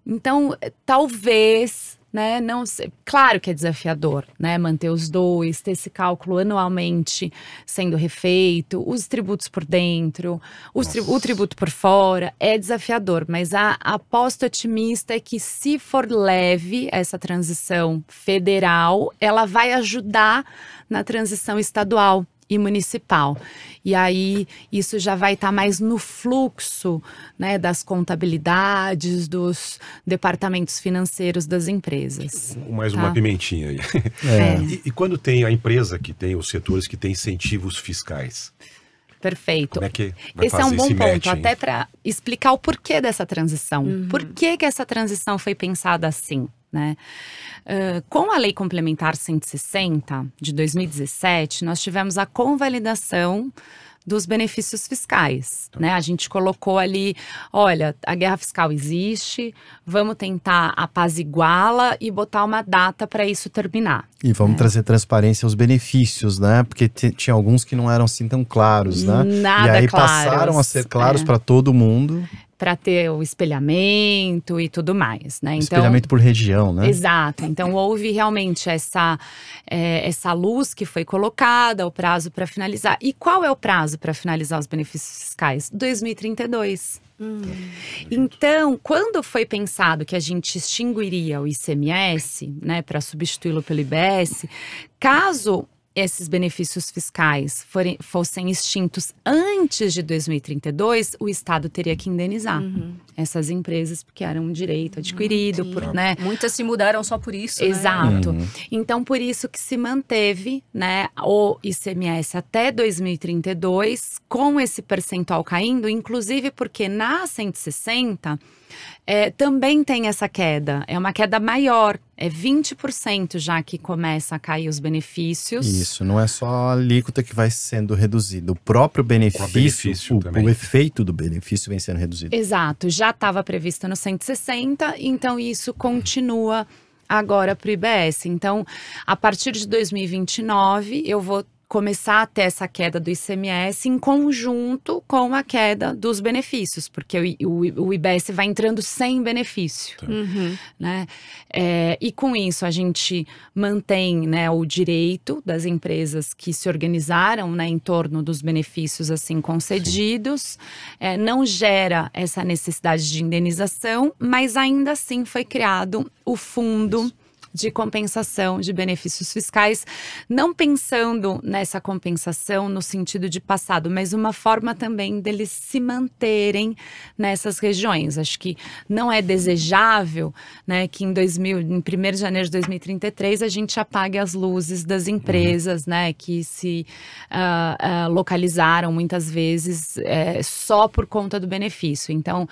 Então, talvez… né, não sei, claro que é desafiador, né, manter os dois, ter esse cálculo anualmente sendo refeito, os tributos por dentro, o tributo por fora, é desafiador, mas a aposta otimista é que se for leve essa transição federal, ela vai ajudar na transição estadual e municipal. E aí, isso já vai estar mais no fluxo, né, das contabilidades, dos departamentos financeiros das empresas. Mais tá? uma pimentinha aí. E quando tem a empresa que tem os setores que tem incentivos fiscais? Perfeito. Como é que vai Esse fazer é um bom esse ponto, match, hein? até para explicar o porquê dessa transição. Por que essa transição foi pensada assim, né? Com a Lei Complementar 160 de 2017, nós tivemos a convalidação dos benefícios fiscais, né? A gente colocou ali, olha, a guerra fiscal existe, vamos tentar apaziguá-la e botar uma data para isso terminar. E vamos trazer transparência aos benefícios, né? Porque tinha alguns que não eram assim tão claros, né? Nada e aí claros, passaram a ser claros para todo mundo. Para ter o espelhamento e tudo mais, né? Então, espelhamento por região, né? Exato. Então, houve realmente essa luz que foi colocada, o prazo para finalizar. E qual é o prazo para finalizar os benefícios fiscais? 2032. Então, quando foi pensado que a gente extinguiria o ICMS, né, para substituí-lo pelo IBS, caso esses benefícios fiscais fossem extintos antes de 2032, o Estado teria que indenizar essas empresas, porque era um direito adquirido, né? Muitas se mudaram só por isso, Exato. Então, por isso que se manteve, né, o ICMS até 2032, com esse percentual caindo, inclusive porque na 160… também tem essa queda, é uma queda maior, é 20% já que começa a cair os benefícios. Isso, não é só a alíquota que vai sendo reduzida, o próprio benefício, o efeito do benefício vem sendo reduzido. Exato, já estava previsto no 160, então isso continua agora para o IBS. Então, a partir de 2029, eu vou começar a ter essa queda do ICMS em conjunto com a queda dos benefícios, porque o IBS vai entrando sem benefício, né? E com isso a gente mantém, né, o direito das empresas que se organizaram, né, em torno dos benefícios assim concedidos, não gera essa necessidade de indenização, mas ainda assim foi criado o fundo de compensação de benefícios fiscais, não pensando nessa compensação no sentido de passado, mas uma forma também deles se manterem nessas regiões. Acho que não é desejável, né, que em 1º de janeiro de 2033 a gente apague as luzes das empresas, né, que se localizaram muitas vezes só por conta do benefício. Então,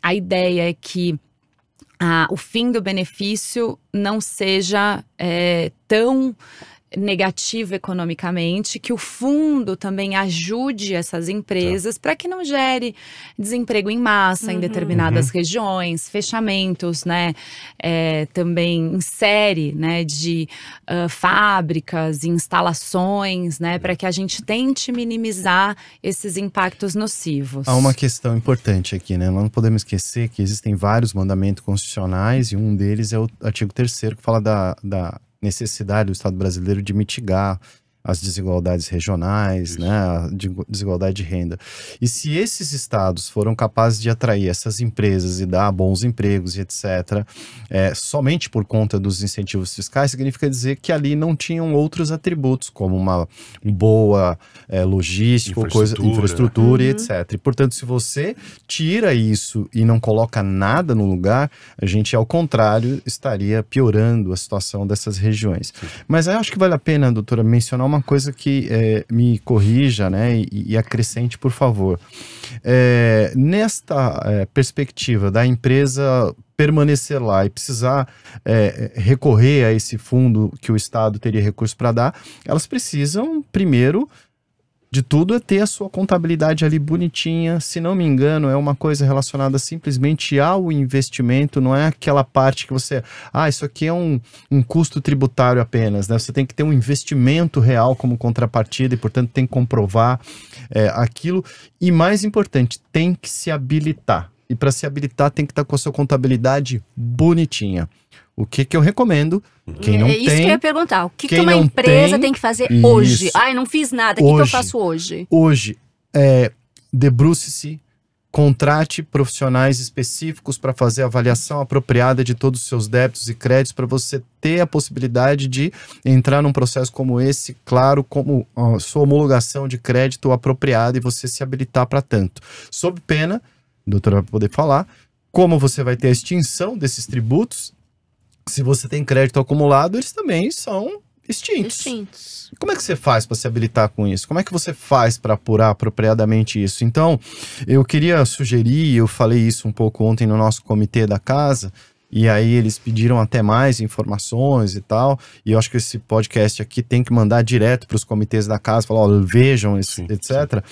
a ideia é que o fim do benefício não seja tão negativo economicamente, que o fundo também ajude essas empresas para que não gere desemprego em massa em determinadas regiões, fechamentos, né? Também em série, né, de fábricas, instalações, né, para que a gente tente minimizar esses impactos nocivos. Há uma questão importante aqui, né? Nós não podemos esquecer que existem vários mandamentos constitucionais e um deles é o artigo 3º, que fala da necessidade do Estado brasileiro de mitigar as desigualdades regionais, né, a desigualdade de renda. E se esses estados foram capazes de atrair essas empresas e dar bons empregos e etc., somente por conta dos incentivos fiscais, significa dizer que ali não tinham outros atributos, como uma boa logística, infraestrutura e etc. E, portanto, se você tira isso e não coloca nada no lugar, a gente, ao contrário, estaria piorando a situação dessas regiões. Sim. Mas eu acho que vale a pena, doutora, mencionar uma coisa que me corrija, né, e acrescente, por favor. Nesta perspectiva da empresa permanecer lá e precisar recorrer a esse fundo que o Estado teria recurso para dar, elas precisam, primeiro de tudo, é ter a sua contabilidade ali bonitinha. Se não me engano, é uma coisa relacionada simplesmente ao investimento, não é aquela parte que você... isso aqui é um custo tributário apenas, né? Você tem que ter um investimento real como contrapartida e, portanto, tem que comprovar aquilo. E, mais importante, tem que se habilitar. E para se habilitar, tem que estar com a sua contabilidade bonitinha. O que eu recomendo, quem não tem... Isso que eu ia perguntar, o que uma empresa tem que fazer hoje? Não fiz nada, o que eu faço hoje? Hoje, debruce-se, contrate profissionais específicos para fazer a avaliação apropriada de todos os seus débitos e créditos, para você ter a possibilidade de entrar num processo como esse, claro, como a sua homologação de crédito apropriada e você se habilitar para tanto. Sob pena, a doutora vai poder falar, como você vai ter a extinção desses tributos. Se você tem crédito acumulado, eles também são extintos. Como é que você faz para se habilitar com isso? Como é que você faz para apurar apropriadamente isso? Então, eu queria sugerir, eu falei isso um pouco ontem no nosso comitê da casa, e aí eles pediram até mais informações e tal, e eu acho que esse podcast aqui tem que mandar direto para os comitês da casa, falar, vejam, etc.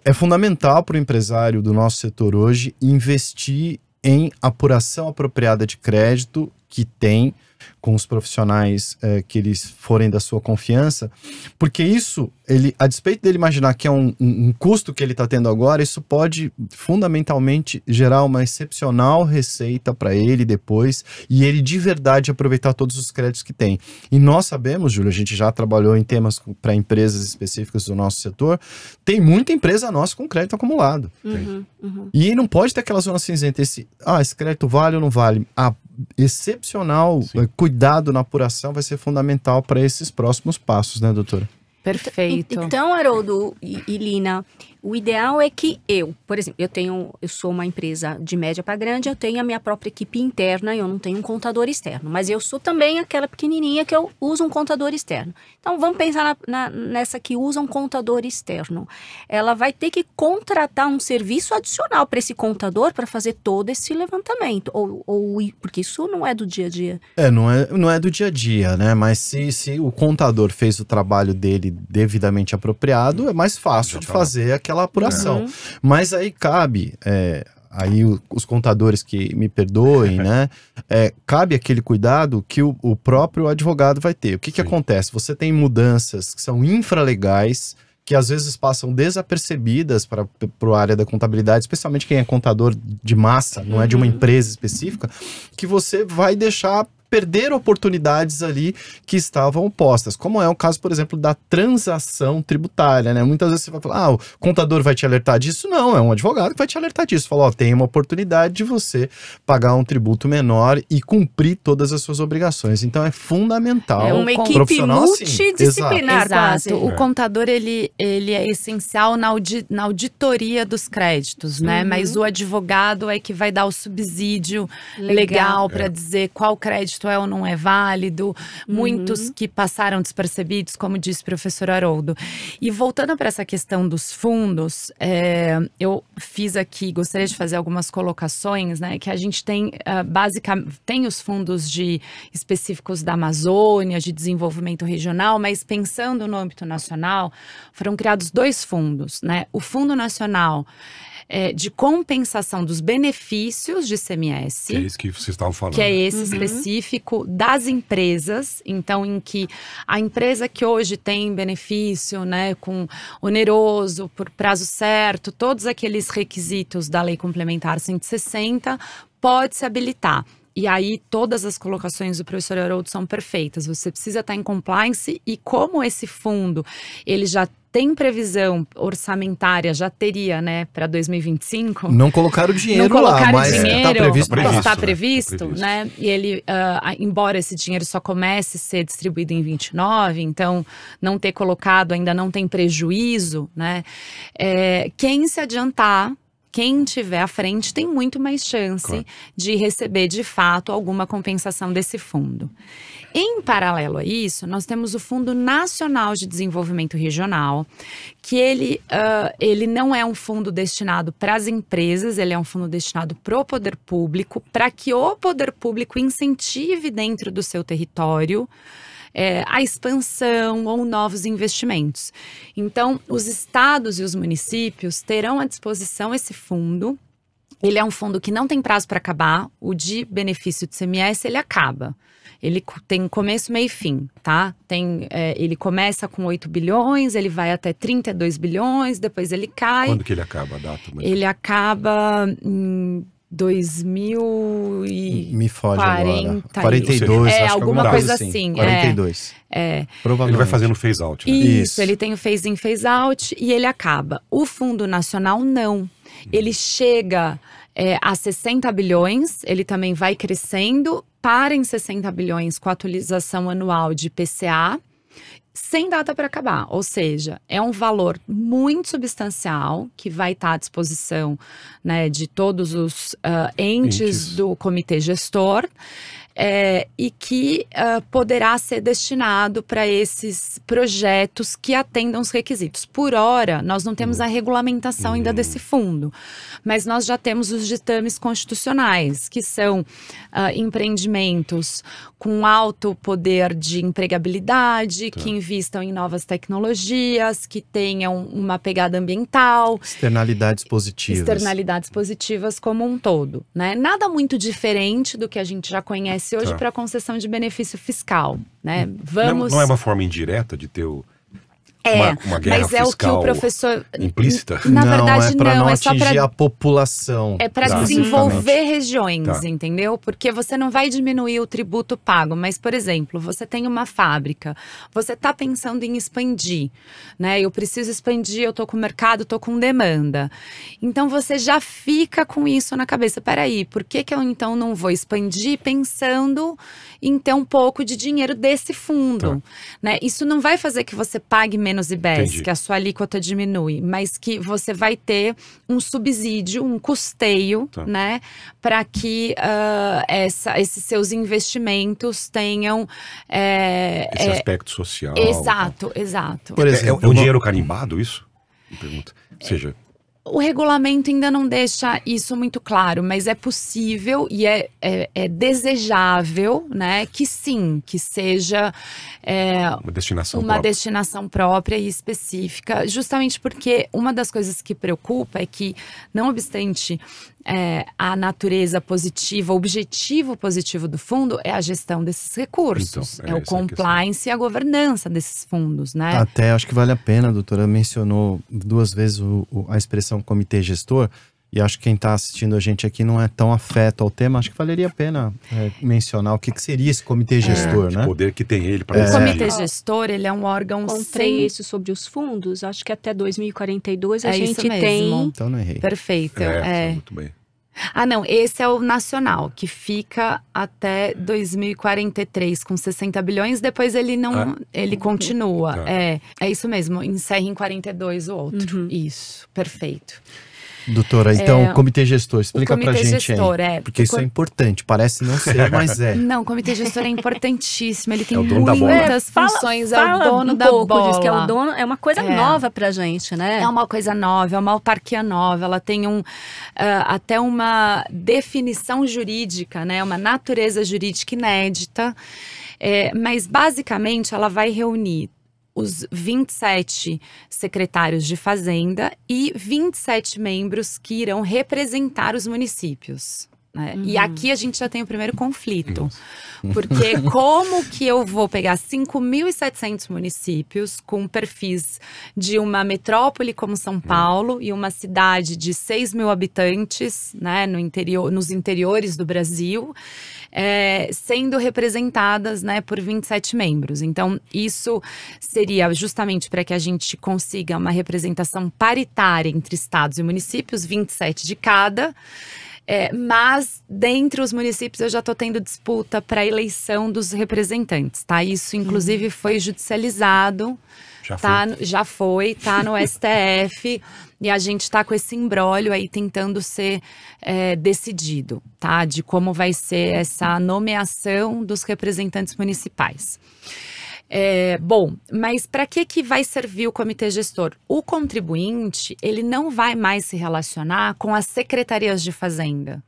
É fundamental para o empresário do nosso setor hoje investir em apuração apropriada de crédito que tem com os profissionais que eles forem da sua confiança, porque isso, a despeito dele imaginar que é um custo que ele está tendo agora, isso pode fundamentalmente gerar uma excepcional receita para ele depois, e ele de verdade aproveitar todos os créditos que tem. E nós sabemos, Júlio, a gente já trabalhou em temas para empresas específicas do nosso setor, tem muita empresa nossa com crédito acumulado. E não pode ter aquela zona cinzenta, esse crédito vale ou não vale? Excepcional cuidado na apuração vai ser fundamental para esses próximos passos, né, doutora? Perfeito. Então, Haroldo e Lina, o ideal é que por exemplo, eu sou uma empresa de média para grande, eu tenho a minha própria equipe interna e eu não tenho um contador externo, mas eu sou também aquela pequenininha que eu uso um contador externo. Então, vamos pensar nessa que usa um contador externo. Ela vai ter que contratar um serviço adicional para esse contador para fazer todo esse levantamento, porque isso não é do dia a dia. Não é do dia a dia, né? Mas se o contador fez o trabalho dele devidamente apropriado, é mais fácil de fazer aquela apuração. Mas aí cabe, aí os contadores que me perdoem, né? Cabe aquele cuidado que o próprio advogado vai ter. O que acontece? Você tem mudanças que são infralegais, que às vezes passam desapercebidas para a área da contabilidade, especialmente quem é contador de massa, não é de uma empresa específica, que você vai deixar perder oportunidades ali que estavam postas, como é o caso, por exemplo, da transação tributária, né? Muitas vezes você vai falar, o contador vai te alertar disso. Não, é um advogado que vai te alertar disso. Fala, tem uma oportunidade de você pagar um tributo menor e cumprir todas as suas obrigações. Então é fundamental. É uma equipe multidisciplinar, quase. O contador, ele é essencial na auditoria dos créditos, né? Mas o advogado é que vai dar o subsídio legal para dizer qual crédito crédito é ou não é válido, muitos que passaram despercebidos, como disse o professor Haroldo. E voltando para essa questão dos fundos, eu fiz aqui, gostaria de fazer algumas colocações, né, que a gente tem, basicamente, tem os fundos específicos da Amazônia, de desenvolvimento regional, mas pensando no âmbito nacional, foram criados 2 fundos, né, o Fundo Nacional de compensação dos benefícios de ICMS. Que é isso que vocês estavam falando. Que é esse específico das empresas. Então, em que a empresa que hoje tem benefício, né, com oneroso, por prazo certo, todos aqueles requisitos da Lei Complementar 160, pode se habilitar. E aí, todas as colocações do professor Haroldo são perfeitas. Você precisa estar em compliance e como esse fundo, ele já tem previsão orçamentária, já teria, né, para 2025. Não colocaram dinheiro não colocaram lá, mas dinheiro, está previsto. Está previsto, né? E ele, embora esse dinheiro só comece a ser distribuído em 29, então não ter colocado ainda não tem prejuízo, né? Quem se adiantar, quem tiver à frente tem muito mais chance de receber, de fato, alguma compensação desse fundo. Em paralelo a isso, nós temos o Fundo Nacional de Desenvolvimento Regional, que ele não é um fundo destinado para as empresas, ele é um fundo destinado para o poder público, para que o poder público incentive dentro do seu território a expansão ou novos investimentos. Então, os estados e os municípios terão à disposição esse fundo. Ele é um fundo que não tem prazo para acabar. O de benefício de ICMS, ele acaba. Ele tem começo, meio e fim, tá? Ele começa com 8 bilhões, ele vai até 32 bilhões, depois ele cai. Quando que ele acaba, a data? Ele acaba em 2000 e me foge 40, agora. 42, acho alguma coisa assim. 42. Provavelmente. Ele vai fazendo phase out, né? Isso, ele tem o phase in, phase out e ele acaba. O Fundo Nacional não. Ele chega a 60 bilhões, ele também vai crescendo, para em 60 bilhões com a atualização anual de IPCA, sem data para acabar. Ou seja, é um valor muito substancial que vai estar à disposição, né, de todos os entes do comitê gestor. E que poderá ser destinado para esses projetos que atendam os requisitos. Por hora, nós não temos a regulamentação ainda desse fundo, mas nós já temos os ditames constitucionais, que são empreendimentos com alto poder de empregabilidade, que invistam em novas tecnologias, que tenham uma pegada ambiental. Externalidades positivas. Externalidades positivas como um todo, né? Nada muito diferente do que a gente já conhece hoje para concessão de benefício fiscal, né? Não é uma forma indireta de ter uma guerra mas é fiscal o que o professor implícita? Na verdade, não é só atingir a população. É para desenvolver regiões, entendeu? Porque você não vai diminuir o tributo pago, mas, por exemplo, você tem uma fábrica, você está pensando em expandir, né? Eu preciso expandir, eu tô com mercado, tô com demanda. Então você já fica com isso na cabeça. Peraí, por que eu então não vou expandir pensando em ter um pouco de dinheiro desse fundo, né? Isso não vai fazer que você pague menos IBS, que a sua alíquota diminui, mas que você vai ter um subsídio, um custeio, né? Para que esses seus investimentos tenham esse aspecto social. Exato. Por exemplo, é um dinheiro carimbado isso? Me pergunta. Ou seja, o regulamento ainda não deixa isso muito claro, mas é possível e é desejável, né, que sim, que seja uma destinação própria e específica, justamente porque uma das coisas que preocupa é que, não obstante a natureza positiva, o objetivo positivo do fundo é a gestão desses recursos, então, o compliance e a governança desses fundos, né? Até acho que vale a pena, a doutora mencionou 2 vezes a expressão comitê gestor, e acho que quem está assistindo a gente aqui não é tão afeto ao tema, acho que valeria a pena mencionar o que seria esse comitê gestor, né? O poder que tem ele para O comitê gestor, ele é um órgão Contei isso sobre os fundos, acho que até 2042 a gente isso mesmo. tem. Então não errei. Perfeito. Muito bem. Não, esse é o nacional, que fica até 2043 com 60 bilhões, depois ele não, ele continua. É isso mesmo, encerra em 42 o outro. Isso, perfeito. Doutora, então, o comitê gestor, explica pra gente gestor, aí. Porque isso é importante, parece não ser, mas é. Não, o comitê gestor é importantíssimo, ele tem o dono da bola. muitas funções, é o dono um da pouco bola. disso, que é o dono, é uma coisa nova pra gente, né? É uma coisa nova, é uma autarquia nova, ela tem até uma definição jurídica, né? Uma natureza jurídica inédita, mas basicamente ela vai reunir os 27 secretários de Fazenda e 27 membros que irão representar os municípios. Né? E aqui a gente já tem o primeiro conflito. Porque como que eu vou pegar 5.700 municípios com perfis de uma metrópole como São Paulo e uma cidade de 6 mil habitantes, né, nos interiores do Brasil, sendo representadas, né, por 27 membros. Então, isso seria justamente para que a gente consiga uma representação paritária entre estados e municípios, 27 de cada. Mas, dentre os municípios, eu já estou tendo disputa para a eleição dos representantes, tá? Isso, inclusive, foi judicializado. Já foi, tá no STF. E a gente está com esse imbróglio aí tentando ser decidido, tá? De como vai ser essa nomeação dos representantes municipais. Bom, mas para que vai servir o comitê gestor? O contribuinte, ele não vai mais se relacionar com as secretarias de Fazenda.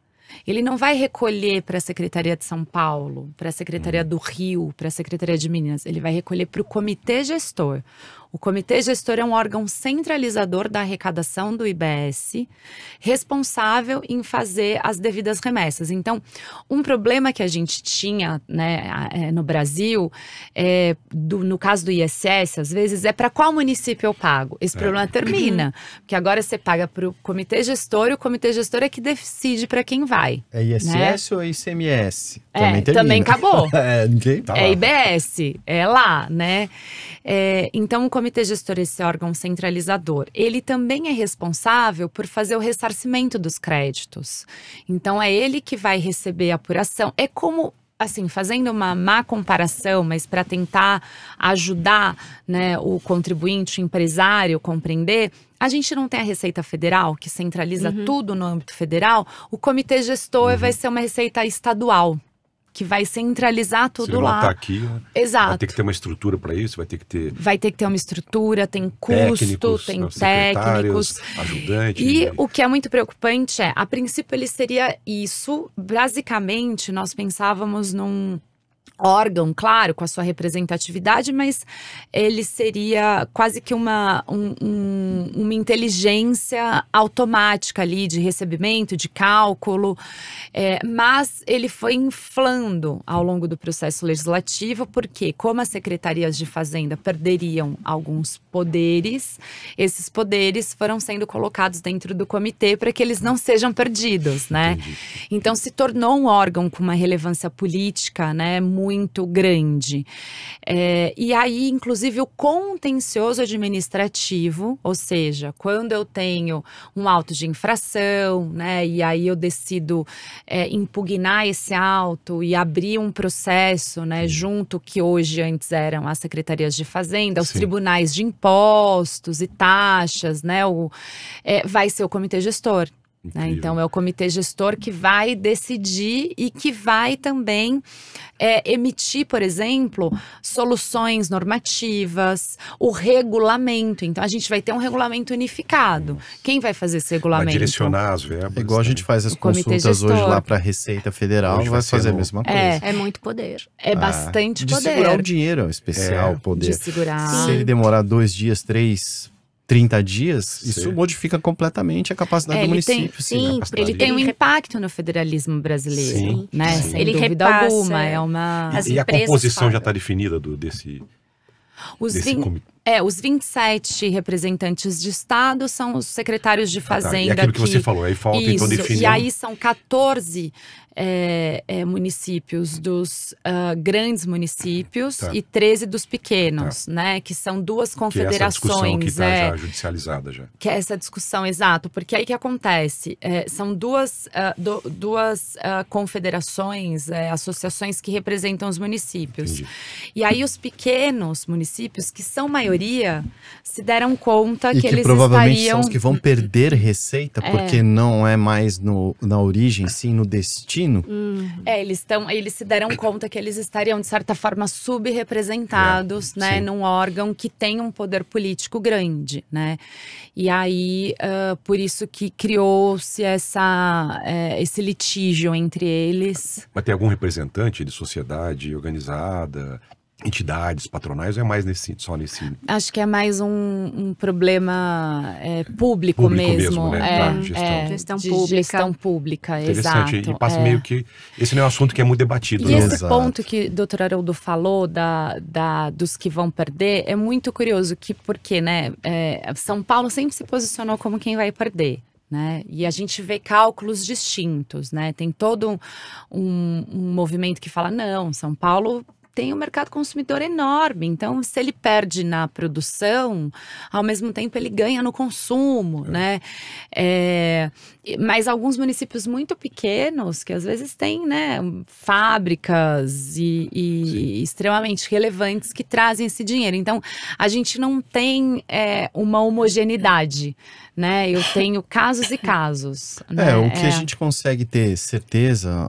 Ele não vai recolher para a Secretaria de São Paulo, para a Secretaria do Rio, para a Secretaria de Minas. Ele vai recolher para o comitê gestor. O comitê gestor é um órgão centralizador da arrecadação do IBS, responsável em fazer as devidas remessas. Então, um problema que a gente tinha, né, no Brasil, no caso do ISS, às vezes, é para qual município eu pago. Esse problema termina, porque agora você paga para o comitê gestor e o comitê gestor é que decide para quem vai. É ISS, né? Ou é ICMS? Também acabou. Tá IBS, é lá, né? Então, o comitê gestor, esse órgão centralizador, ele também é responsável por fazer o ressarcimento dos créditos. Então, é ele que vai receber a apuração. É como, assim, fazendo uma má comparação, mas para tentar ajudar, né, o contribuinte, o empresário, compreender, a gente não tem a Receita Federal, que centraliza tudo no âmbito federal. O comitê gestor vai ser uma receita estadual, que vai centralizar tudo lá. Tá aqui, né? Exato. Vai ter que ter uma estrutura para isso, vai ter que ter... Vai ter que ter uma estrutura, tem custo, tem técnicos. Ajudantes. E o que é muito preocupante a princípio ele seria isso. Basicamente, nós pensávamos num órgão, claro, com a sua representatividade, mas ele seria quase que uma inteligência automática ali de recebimento, de cálculo, mas ele foi inflando ao longo do processo legislativo, porque como as secretarias de Fazenda perderiam alguns poderes, esses poderes foram sendo colocados dentro do comitê para que eles não sejam perdidos, né? Entendi. Então se tornou um órgão com uma relevância política, né, muito grande. E aí, inclusive, o contencioso administrativo, ou seja, quando eu tenho um auto de infração, né, e aí eu decido impugnar esse auto e abrir um processo, né, junto que hoje antes eram as secretarias de Fazenda, os tribunais de impostos e taxas, né, vai ser o comitê gestor. Né? Então, é o comitê gestor que vai decidir e que vai também emitir, por exemplo, soluções normativas, o regulamento. Então, a gente vai ter um regulamento unificado. Quem vai fazer esse regulamento? Vai direcionar as verbas. Igual a gente faz as consultas hoje lá para a Receita Federal, hoje vai fazer a mesma coisa. É muito poder. É bastante de poder. De segurar o dinheiro é um especial poder. De segurar. Se ele demorar 2 dias, 3... 30 dias, isso modifica completamente a capacidade do município. Ele tem um impacto no federalismo brasileiro, né? Sem ele dúvida alguma. E a composição já está definida desse comitê? Os 27 representantes de Estado são os secretários de Fazenda. E aquilo que você falou, aí falta então definir. E aí são 14 municípios dos grandes municípios e 13 dos pequenos, né? Que são duas confederações. Que é essa discussão que está já judicializada já. Que é essa discussão, exato. Porque aí que acontece? São duas confederações, associações que representam os municípios. Entendi. E aí os pequenos municípios, que são maioria maioria se deram conta E que eles provavelmente estariam... são os que vão perder receita, porque não é mais na origem, sim no destino. Eles se deram conta que eles estariam, de certa forma, subrepresentados, né, sim. num órgão que tem um poder político grande, né? E aí, por isso que criou-se esse litígio entre eles. Mas tem algum representante de sociedade organizada, entidades patronais, ou é mais só nesse... Acho que é mais um problema público mesmo. né? Gestão de pública. gestão pública, Interessante. exato. E passa meio que... Esse não é um assunto que é muito debatido. E né? esse Exato. ponto que o doutor Haroldo falou dos que vão perder é muito curioso, porque né, São Paulo sempre se posicionou como quem vai perder. Né? E a gente vê cálculos distintos, né? Tem todo um movimento que fala, não, São Paulo tem um mercado consumidor enorme, então se ele perde na produção, ao mesmo tempo ele ganha no consumo, né? Mas alguns municípios muito pequenos, que às vezes têm, né, fábricas e extremamente relevantes que trazem esse dinheiro. Então, a gente não tem uma homogeneidade, né? Eu tenho casos e casos. Né? O que a gente consegue ter certeza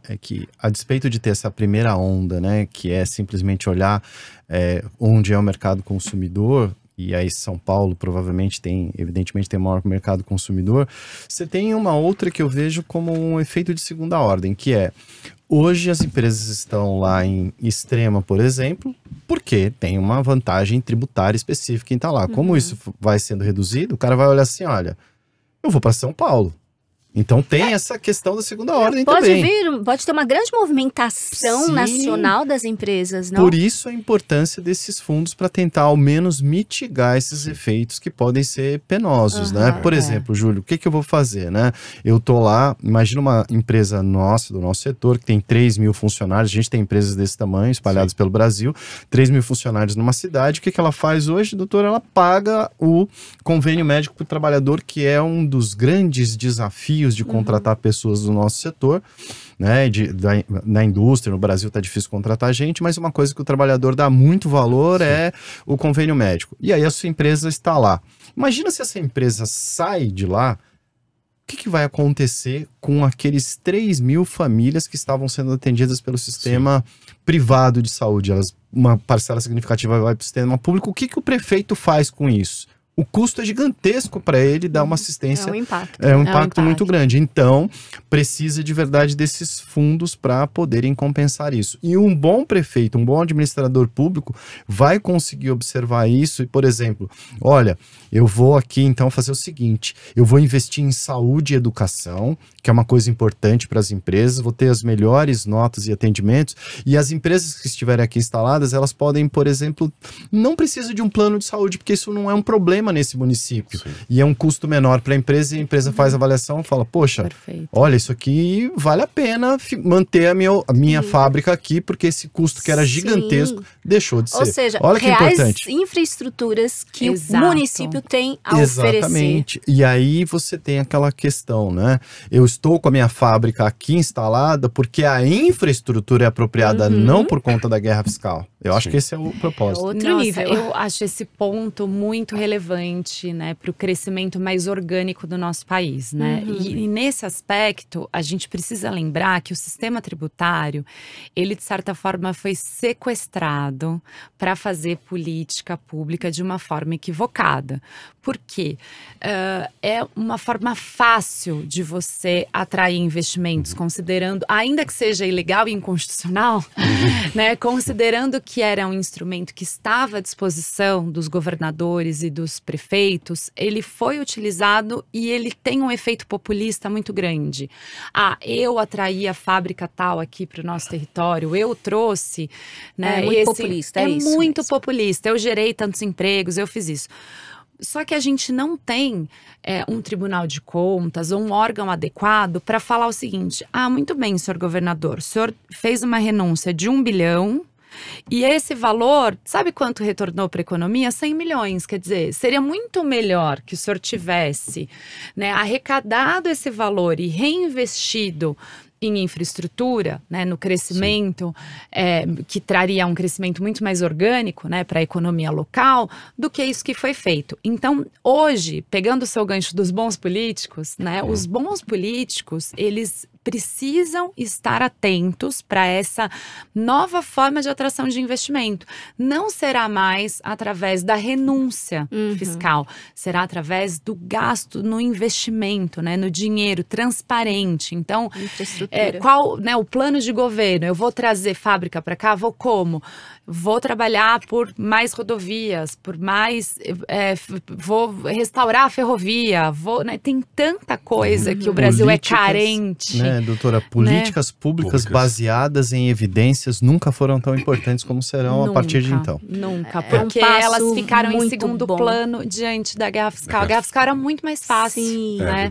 é que, a despeito de ter essa primeira onda, né, que é simplesmente olhar onde é o mercado consumidor, e aí São Paulo provavelmente evidentemente tem o maior mercado consumidor, você tem uma outra que eu vejo como um efeito de segunda ordem, que é, hoje as empresas estão lá em Extrema, por exemplo, porque tem uma vantagem tributária específica em estar lá. Como isso vai sendo reduzido, o cara vai olhar assim, olha, eu vou para São Paulo. Então tem essa questão da segunda ordem também. Pode ter uma grande movimentação Sim. nacional das empresas, não? Por isso a importância desses fundos para tentar ao menos mitigar esses efeitos que podem ser penosos, né? Por exemplo, Júlio, o que eu vou fazer, né? Eu tô lá, imagina uma empresa nossa, do nosso setor, que tem 3 mil funcionários, a gente tem empresas desse tamanho, espalhadas pelo Brasil, 3 mil funcionários numa cidade, o que ela faz hoje, doutor? Ela paga o convênio médico para o trabalhador, que é um dos grandes desafios de contratar pessoas do nosso setor, né, na indústria, no Brasil está difícil contratar gente, mas uma coisa que o trabalhador dá muito valor é o convênio médico. E aí a sua empresa está lá. Imagina se essa empresa sai de lá, o que vai acontecer com aqueles 3 mil famílias que estavam sendo atendidas pelo sistema privado de saúde? Uma parcela significativa vai para o sistema público. O que o prefeito faz com isso? O custo é gigantesco para ele dar uma assistência. É um impacto. É um impacto muito grande. Então, precisa de verdade desses fundos para poderem compensar isso. E um bom prefeito, um bom administrador público vai conseguir observar isso e, por exemplo, olha, eu vou aqui então fazer o seguinte, eu vou investir em saúde e educação, que é uma coisa importante para as empresas, vou ter as melhores notas e atendimentos, e as empresas que estiverem aqui instaladas, elas podem, por exemplo, não precisa de um plano de saúde, porque isso não é um problema nesse município. Sim. E é um custo menor para a empresa, e a empresa faz a avaliação e fala, poxa, Perfeito. olha, isso aqui vale a pena manter a minha fábrica aqui, porque esse custo que era gigantesco deixou de ser. Ou seja, olha que reais importante. infraestruturas que Exato. o município tem a oferecer. Exatamente. E aí você tem aquela questão, né? Eu estou com a minha fábrica aqui instalada porque a infraestrutura é apropriada, não por conta da guerra fiscal. Eu acho que esse é o propósito. Outro Nossa, nível. eu acho esse ponto muito relevante, né, para o crescimento mais orgânico do nosso país, né? E nesse aspecto, a gente precisa lembrar que o sistema tributário, ele de certa forma foi sequestrado para fazer política pública de uma forma equivocada. Por quê? É uma forma fácil de você atrair investimentos, considerando, ainda que seja ilegal e inconstitucional, né, considerando que era um instrumento que estava à disposição dos governadores e dos prefeitos, ele foi utilizado e ele tem um efeito populista muito grande. Eu atraí a fábrica tal aqui para o nosso território, eu trouxe, né? É muito populista, é isso muito mesmo. populista, eu gerei tantos empregos, eu fiz isso. Só que a gente não tem um tribunal de contas ou um órgão adequado para falar o seguinte, muito bem, senhor governador, o senhor fez uma renúncia de 1 bilhão, e esse valor, sabe quanto retornou para a economia? 100 milhões, quer dizer, seria muito melhor que o senhor tivesse, né, arrecadado esse valor e reinvestido em infraestrutura, né, no crescimento, que traria um crescimento muito mais orgânico, né, para a economia local, do que isso que foi feito. Então, hoje, pegando o seu gancho dos bons políticos, né, os bons políticos, eles precisam estar atentos para essa nova forma de atração de investimento. Não será mais através da renúncia fiscal, será através do gasto no investimento, né, no dinheiro transparente. Então, qual, né, o plano de governo? Eu vou trazer fábrica para cá? Vou como? Vou trabalhar por mais rodovias, por mais... vou restaurar a ferrovia, né, tem tanta coisa que o Brasil é carente. Né, doutora? Políticas públicas baseadas em evidências nunca foram tão importantes como serão a partir de então. Nunca, porque elas ficaram em segundo plano diante da guerra fiscal. A guerra fiscal era muito mais fácil. Sim, né?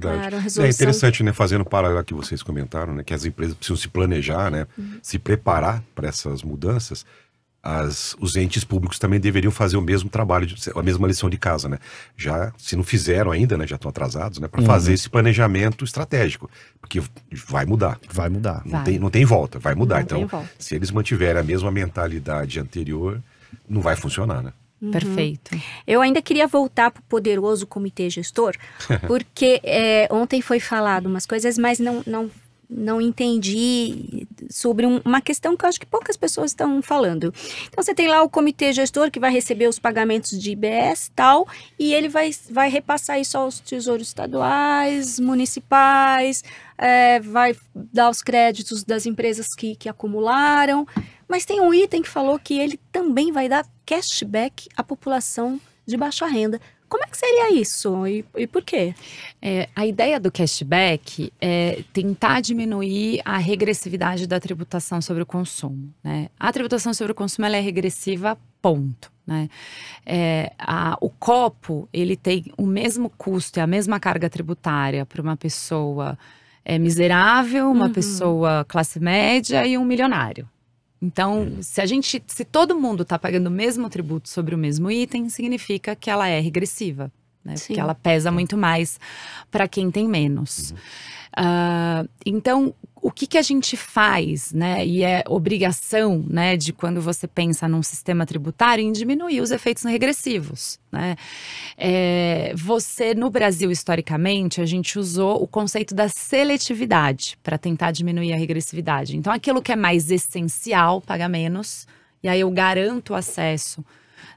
É interessante, né, fazendo paralelo que vocês comentaram, né, que as empresas precisam se planejar, né, se preparar para essas mudanças. Os entes públicos também deveriam fazer o mesmo trabalho, a mesma lição de casa, né? Já, se não fizeram ainda, né, já estão atrasados, né, para fazer esse planejamento estratégico, porque vai mudar. Vai mudar. Não tem volta, vai mudar. Não então, se eles mantiverem a mesma mentalidade anterior, não vai funcionar, né? Perfeito. Eu ainda queria voltar para o poderoso comitê gestor, porque ontem foi falado umas coisas, mas não entendi sobre uma questão que eu acho que poucas pessoas estão falando. Então, você tem lá o comitê gestor que vai receber os pagamentos de IBS e tal, e ele vai repassar isso aos tesouros estaduais, municipais, vai dar os créditos das empresas que acumularam. Mas tem um item que falou que ele também vai dar cashback à população de baixa renda. Como é que seria isso e por quê? A ideia do cashback é tentar diminuir a regressividade da tributação sobre o consumo, né? A tributação sobre o consumo ela é regressiva, ponto, né? O copo, ele tem o mesmo custo e a mesma carga tributária para uma pessoa miserável, uma pessoa classe média e um milionário. Então, se todo mundo está pagando o mesmo tributo sobre o mesmo item, significa que ela é regressiva, né? Porque ela pesa muito mais para quem tem menos. Então, o que a gente faz, né? E é obrigação, né, de quando você pensa num sistema tributário, em diminuir os efeitos regressivos, né? No Brasil, historicamente, a gente usou o conceito da seletividade para tentar diminuir a regressividade. Então, aquilo que é mais essencial paga menos, e aí eu garanto o acesso,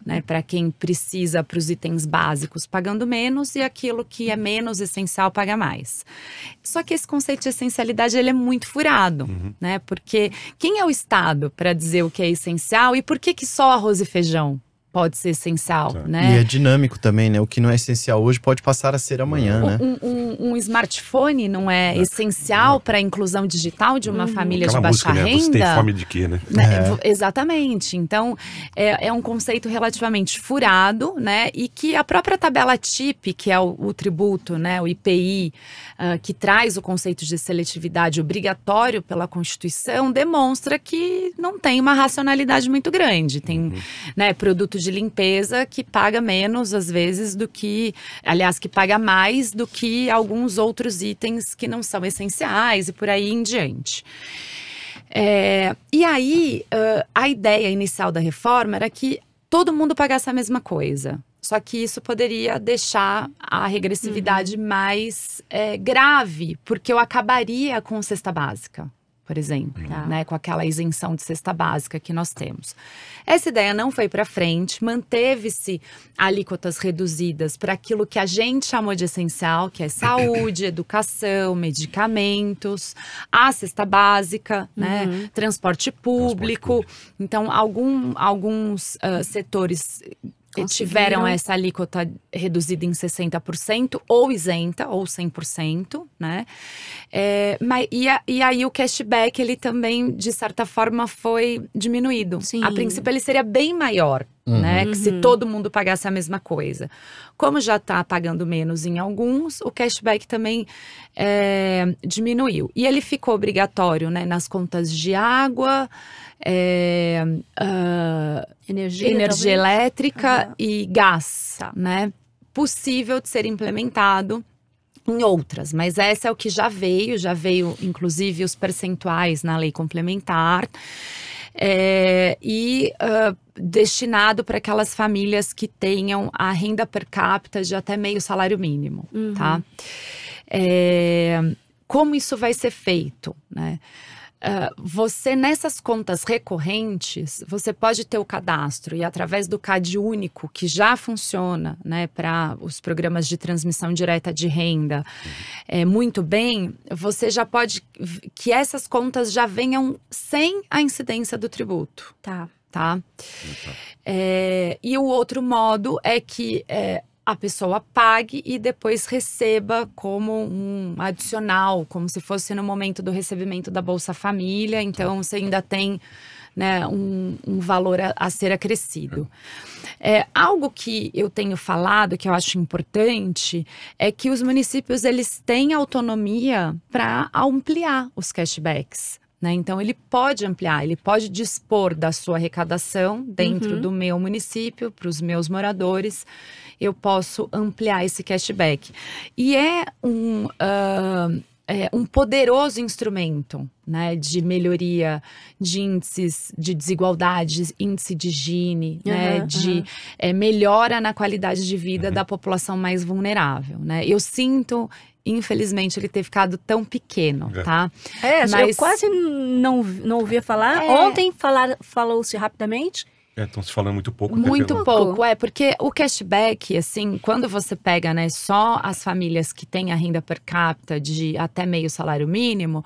né, para quem precisa, para os itens básicos, pagando menos, e aquilo que é menos essencial paga mais. Só que esse conceito de essencialidade ele é muito furado, né? Porque quem é o Estado para dizer o que é essencial e por que só arroz e feijão pode ser essencial, né? E é dinâmico também, né? O que não é essencial hoje pode passar a ser amanhã, né? Um smartphone não é essencial para a inclusão digital de uma família Aquela de baixa música, né? renda? Você tem fome de quê, né? Exatamente. Então, é um conceito relativamente furado, né? E que a própria tabela TIP, que é o tributo, né? O IPI, que traz o conceito de seletividade obrigatório pela Constituição, demonstra que não tem uma racionalidade muito grande. Tem, né, produto de limpeza que paga menos, às vezes, do que... Aliás, que paga mais do que alguns outros itens que não são essenciais e por aí em diante. E aí, a ideia inicial da reforma era que todo mundo pagasse a mesma coisa. Só que isso poderia deixar a regressividade mais grave, porque eu acabaria com cesta básica, por exemplo, né, com aquela isenção de cesta básica que nós temos. Essa ideia não foi para frente, manteve-se alíquotas reduzidas para aquilo que a gente chamou de essencial, que é saúde, educação, medicamentos, a cesta básica, né, transporte público. Então, alguns setores tiveram essa alíquota reduzida em 60% ou isenta, ou 100%, né? E aí o cashback, ele também, de certa forma, foi diminuído. Sim. A princípio, ele seria bem maior, né? Que se todo mundo pagasse a mesma coisa. Como já está pagando menos em alguns, o cashback também diminuiu. E ele ficou obrigatório, né, nas contas de água, energia elétrica e gás, né? Possível de ser implementado em outras, mas essa é o que já veio inclusive os percentuais na lei complementar. Destinado para aquelas famílias que tenham a renda per capita de até meio salário mínimo, tá? Como isso vai ser feito, né? Você, nessas contas recorrentes, você pode ter o cadastro e através do CAD único, que já funciona, né, para os programas de transmissão direta de renda, muito bem, você já pode que essas contas já venham sem a incidência do tributo. Tá? E o outro modo é que a pessoa pague e depois receba como um adicional, como se fosse no momento do recebimento da Bolsa Família. Então, você ainda tem, né, um valor a ser acrescido. Algo que eu tenho falado, que eu acho importante, é que os municípios eles têm autonomia para ampliar os cashbacks. Né? Então, ele pode ampliar, ele pode dispor da sua arrecadação dentro do meu município, para os meus moradores, eu posso ampliar esse cashback. E é um poderoso instrumento, né, de melhoria de índices de desigualdade, índice de Gini, né, de melhora na qualidade de vida da população mais vulnerável. Né? Eu sinto, infelizmente, ele ter ficado tão pequeno, tá? Mas eu quase não ouvia falar. Ontem falou-se rapidamente. Estão se falando muito pouco. Muito pouco, porque o cashback, assim, quando você pega, né, só as famílias que têm a renda per capita de até meio salário mínimo,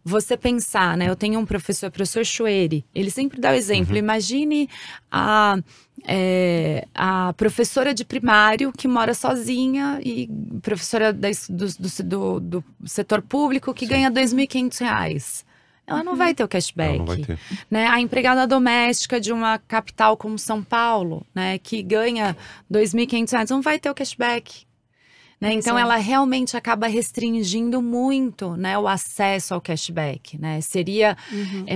você pensar, né, eu tenho um professor Chueri, ele sempre dá o exemplo, imagine a professora de primário que mora sozinha e professora do setor público que ganha R$2.500. Ela não vai ter o cashback. Não vai ter. Né? A empregada doméstica de uma capital como São Paulo, né, que ganha R$2.500, não vai ter o cashback. Né? Então, ela realmente acaba restringindo muito, né, o acesso ao cashback. Né? Seria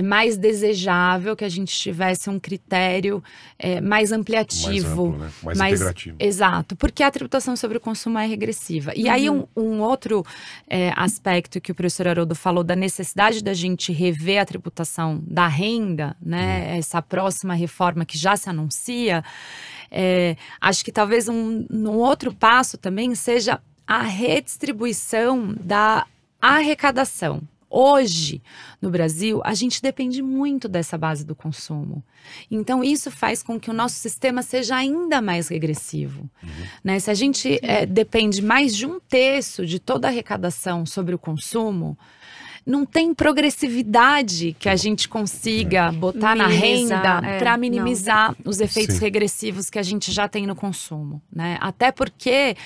mais desejável que a gente tivesse um critério mais ampliativo. Mais amplo, né? Mais integrativo. Exato, porque a tributação sobre o consumo é regressiva. E aí, um outro aspecto que o professor Haroldo falou da necessidade da gente rever a tributação da renda, né? Essa próxima reforma que já se anuncia, acho que talvez um outro passo também seja a redistribuição da arrecadação. Hoje, no Brasil, a gente depende muito dessa base do consumo. Então, isso faz com que o nosso sistema seja ainda mais regressivo. Né? Se a gente depende mais de 1/3 de toda a arrecadação sobre o consumo, não tem progressividade que a gente consiga botar na renda para minimizar os efeitos regressivos que a gente já tem no consumo. Né? Até porque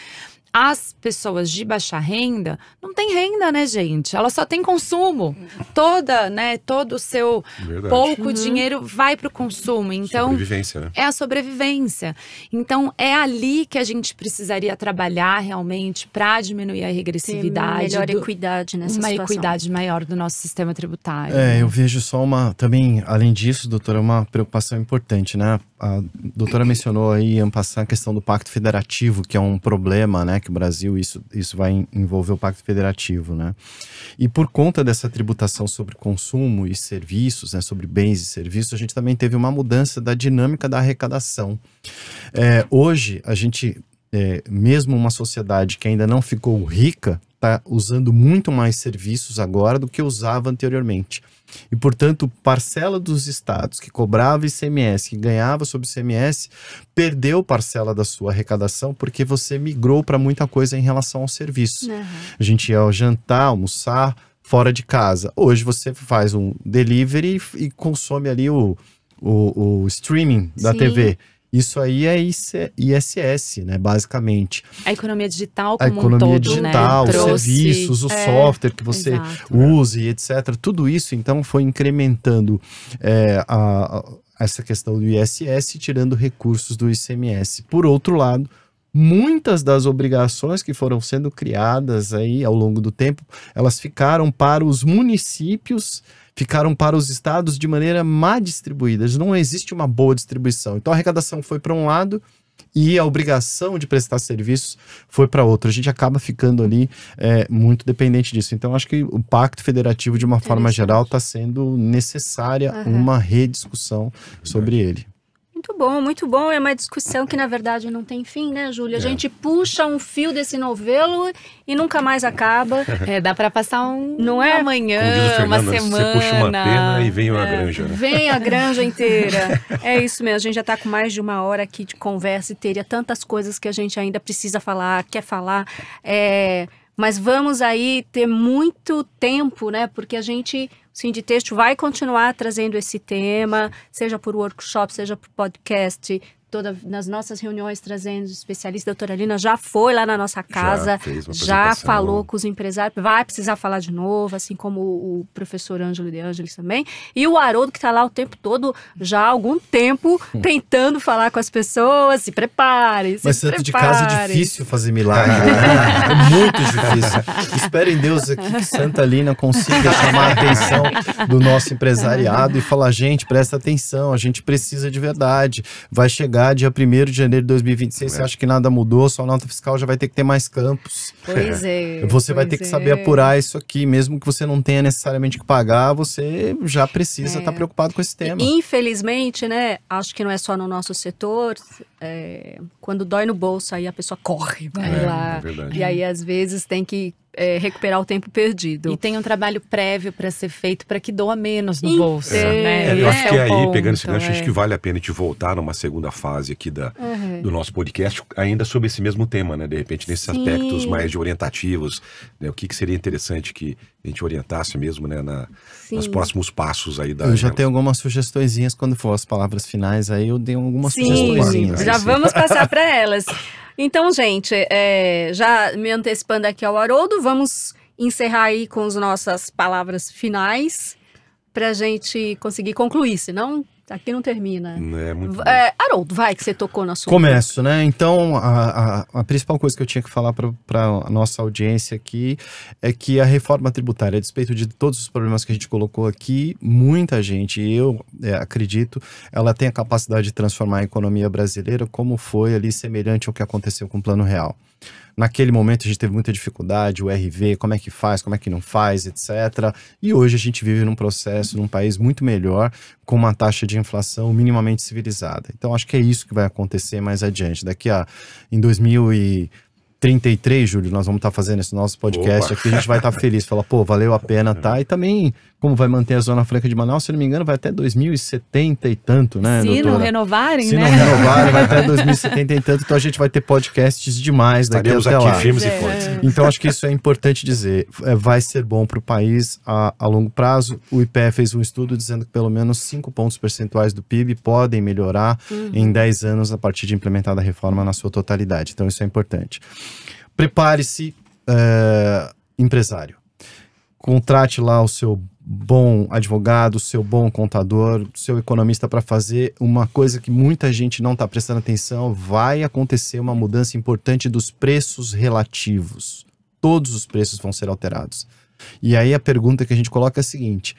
as pessoas de baixa renda não têm renda, né, gente? Ela só tem consumo. Todo o seu pouco dinheiro vai para o consumo. Então, sobrevivência, né? É a sobrevivência. Então, é ali que a gente precisaria trabalhar realmente para diminuir a regressividade. Melhor equidade nessa situação. Uma equidade maior do nosso sistema tributário. Eu vejo só também, além disso, doutora, uma preocupação importante, né? A doutora mencionou aí, en passant, a questão do Pacto Federativo, que é um problema, né? Que o Brasil, isso vai envolver o Pacto Federativo, né? E por conta dessa tributação sobre consumo e serviços, né? Sobre bens e serviços, a gente também teve uma mudança da dinâmica da arrecadação. Hoje, a gente, mesmo uma sociedade que ainda não ficou rica, está usando muito mais serviços agora do que usava anteriormente. E, portanto, parcela dos estados que cobrava ICMS, que ganhava sobre ICMS, perdeu parcela da sua arrecadação porque você migrou para muita coisa em relação aos serviços. A gente ia jantar, almoçar fora de casa. Hoje você faz um delivery e consome ali o streaming da TV. Isso aí é ISS, né, basicamente. A economia digital como um todo, né? A economia digital, os serviços, o software que você use, etc. Tudo isso, então, foi incrementando essa questão do ISS, tirando recursos do ICMS. Por outro lado, muitas das obrigações que foram sendo criadas aí ao longo do tempo, elas ficaram para os municípios, ficaram para os estados de maneira má distribuída. Não existe uma boa distribuição. Então a arrecadação foi para um lado e a obrigação de prestar serviços foi para outro. A gente acaba ficando ali muito dependente disso. Então, acho que o Pacto Federativo, de uma forma geral, está sendo necessária uma rediscussão sobre ele. Muito bom. É uma discussão que, na verdade, não tem fim, né, Júlia? A gente puxa um fio desse novelo e nunca mais acaba. Dá para passar não é? Amanhã, Como diz o Fernando, uma semana. Você puxa uma pena e vem uma granja. Né? Vem a granja inteira. É isso mesmo. A gente já está com mais de 1 hora aqui de conversa e teria tantas coisas que a gente ainda precisa falar, quer falar. Mas vamos aí ter muito tempo, né? Porque a gente, o Sinditexto vai continuar trazendo esse tema, seja por workshop, seja por podcast, nas nossas reuniões trazendo especialistas. A doutora Lina já foi lá na nossa casa, já falou com os empresários, vai precisar falar de novo, assim como o professor Ângelo de Ângeles também. E o Haroldo, que está lá o tempo todo, já há algum tempo, tentando falar com as pessoas. Se prepare, Mas santo de casa é difícil fazer milagre, né? É muito difícil. Espero em Deus aqui que Santa Lina consiga chamar a atenção do nosso empresariado e falar, gente, presta atenção, a gente precisa de verdade. Vai chegar dia 1º de janeiro de 2026, você acha que nada mudou, sua nota fiscal já vai ter que ter mais campos. Pois é. Você vai ter que saber apurar isso aqui, mesmo que você não tenha necessariamente que pagar, você já precisa estar preocupado com esse tema. Infelizmente, né, acho que não é só no nosso setor, quando dói no bolso, aí a pessoa corre, vai lá. E aí, às vezes, tem que recuperar o tempo perdido. E tem um trabalho prévio para ser feito para que doa menos no bolso, né? Eu acho que aí, pegando esse gancho, acho que vale a pena a gente voltar numa segunda fase aqui do nosso podcast, ainda sobre esse mesmo tema, né? De repente, nesses aspectos mais de orientativos, né? O que seria interessante que a gente orientasse mesmo, né? Nos próximos passos aí da... Eu já tenho algumas sugestõezinhas, quando for as palavras finais, aí eu dei algumas sugestõezinhas. Já vamos passar para elas. Então, gente, já me antecipando aqui ao Haroldo, vamos encerrar aí com as nossas palavras finais para a gente conseguir concluir, senão aqui não termina. Haroldo, vai que você tocou no assunto. Começo, né? Então, a principal coisa que eu tinha que falar para a nossa audiência aqui é que a reforma tributária, a despeito de todos os problemas que a gente colocou aqui, muita gente, e eu acredito, ela tem a capacidade de transformar a economia brasileira como foi ali semelhante ao que aconteceu com o Plano Real. Naquele momento a gente teve muita dificuldade, o RV, como é que faz, como é que não faz, etc. E hoje a gente vive num processo, num país muito melhor, com uma taxa de inflação minimamente civilizada. Então acho que é isso que vai acontecer mais adiante. Em 2033, Júlio, nós vamos estar fazendo esse nosso podcast aqui, a gente vai estar feliz, falar, valeu a pena, tá? E também, como vai manter a Zona Franca de Manaus, se não me engano, vai até 2070 e tanto, né, Se doutora? não renovarem, Se não renovarem, vai até 2070 e tanto, então a gente vai ter podcasts demais daqui até lá. Firmes e fortes. Então acho que isso é importante dizer, vai ser bom para o país a longo prazo. O IPE fez um estudo dizendo que pelo menos 5 pontos percentuais do PIB podem melhorar em 10 anos a partir de implementada a reforma na sua totalidade, então isso é importante. Prepare-se, empresário. Contrate lá o seu bom advogado, o seu bom contador, o seu economista para fazer uma coisa que muita gente não está prestando atenção. Vai acontecer uma mudança importante dos preços relativos. Todos os preços vão ser alterados. E aí a pergunta que a gente coloca é a seguinte: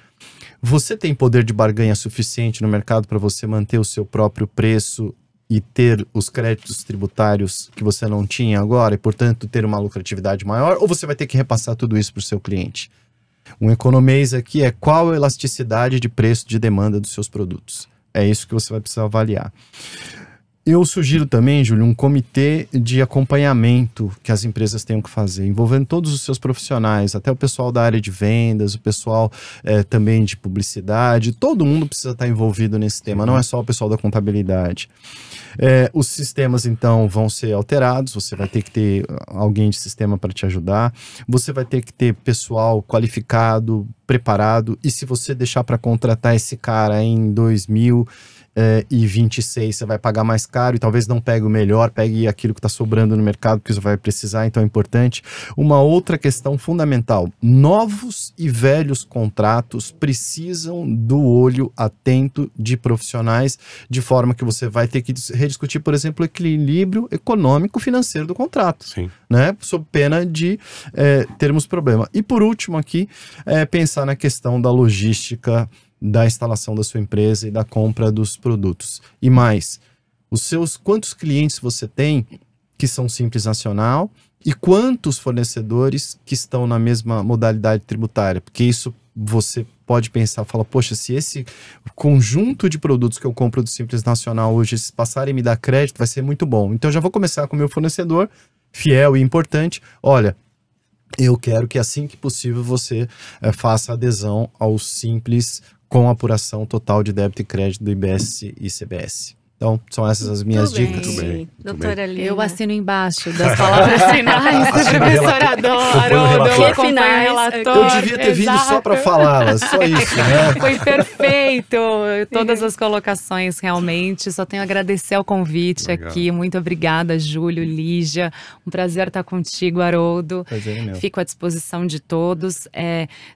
você tem poder de barganha suficiente no mercado para você manter o seu próprio preço e ter os créditos tributários que você não tinha agora e, portanto, ter uma lucratividade maior? Ou você vai ter que repassar tudo isso para o seu cliente? Um economês aqui é qual a elasticidade de preço de demanda dos seus produtos. É isso que você vai precisar avaliar. Eu sugiro também, Júlio, um comitê de acompanhamento que as empresas tenham que fazer, envolvendo todos os seus profissionais, até o pessoal da área de vendas, o pessoal também de publicidade. Todo mundo precisa estar envolvido nesse tema, não é só o pessoal da contabilidade. Os sistemas, então, vão ser alterados, você vai ter que ter alguém de sistema para te ajudar, você vai ter que ter pessoal qualificado, preparado, e se você deixar para contratar esse cara em 2026, você vai pagar mais caro e talvez não pegue o melhor, pegue aquilo que está sobrando no mercado que você vai precisar, então é importante. Uma outra questão fundamental: novos e velhos contratos precisam do olho atento de profissionais, de forma que você vai ter que rediscutir, por exemplo, o equilíbrio econômico-financeiro do contrato, né? Sob pena de termos problema. E por último aqui, pensar na questão da logística, da instalação da sua empresa e da compra dos produtos. E mais, quantos clientes você tem que são Simples Nacional e quantos fornecedores que estão na mesma modalidade tributária, porque isso você pode pensar, fala, poxa, se esse conjunto de produtos que eu compro do Simples Nacional hoje, se passarem a me dar crédito, vai ser muito bom. Então, eu já vou começar com o meu fornecedor, fiel e importante. Olha, eu quero que assim que possível você faça adesão ao Simples com apuração total de débito e crédito do IBS e CBS. Então, são essas as minhas dicas. Muito bem. Doutora Lina. Eu assino embaixo das palavras finais do professor Haroldo. Eu acompanho o relator. Eu devia ter vindo só para falá-las, só isso, né? Foi perfeito. Todas as colocações, realmente. Só tenho a agradecer ao convite aqui. Muito obrigada, Júlio, Lígia. Um prazer estar contigo, Haroldo. Prazer é meu. Fico à disposição de todos.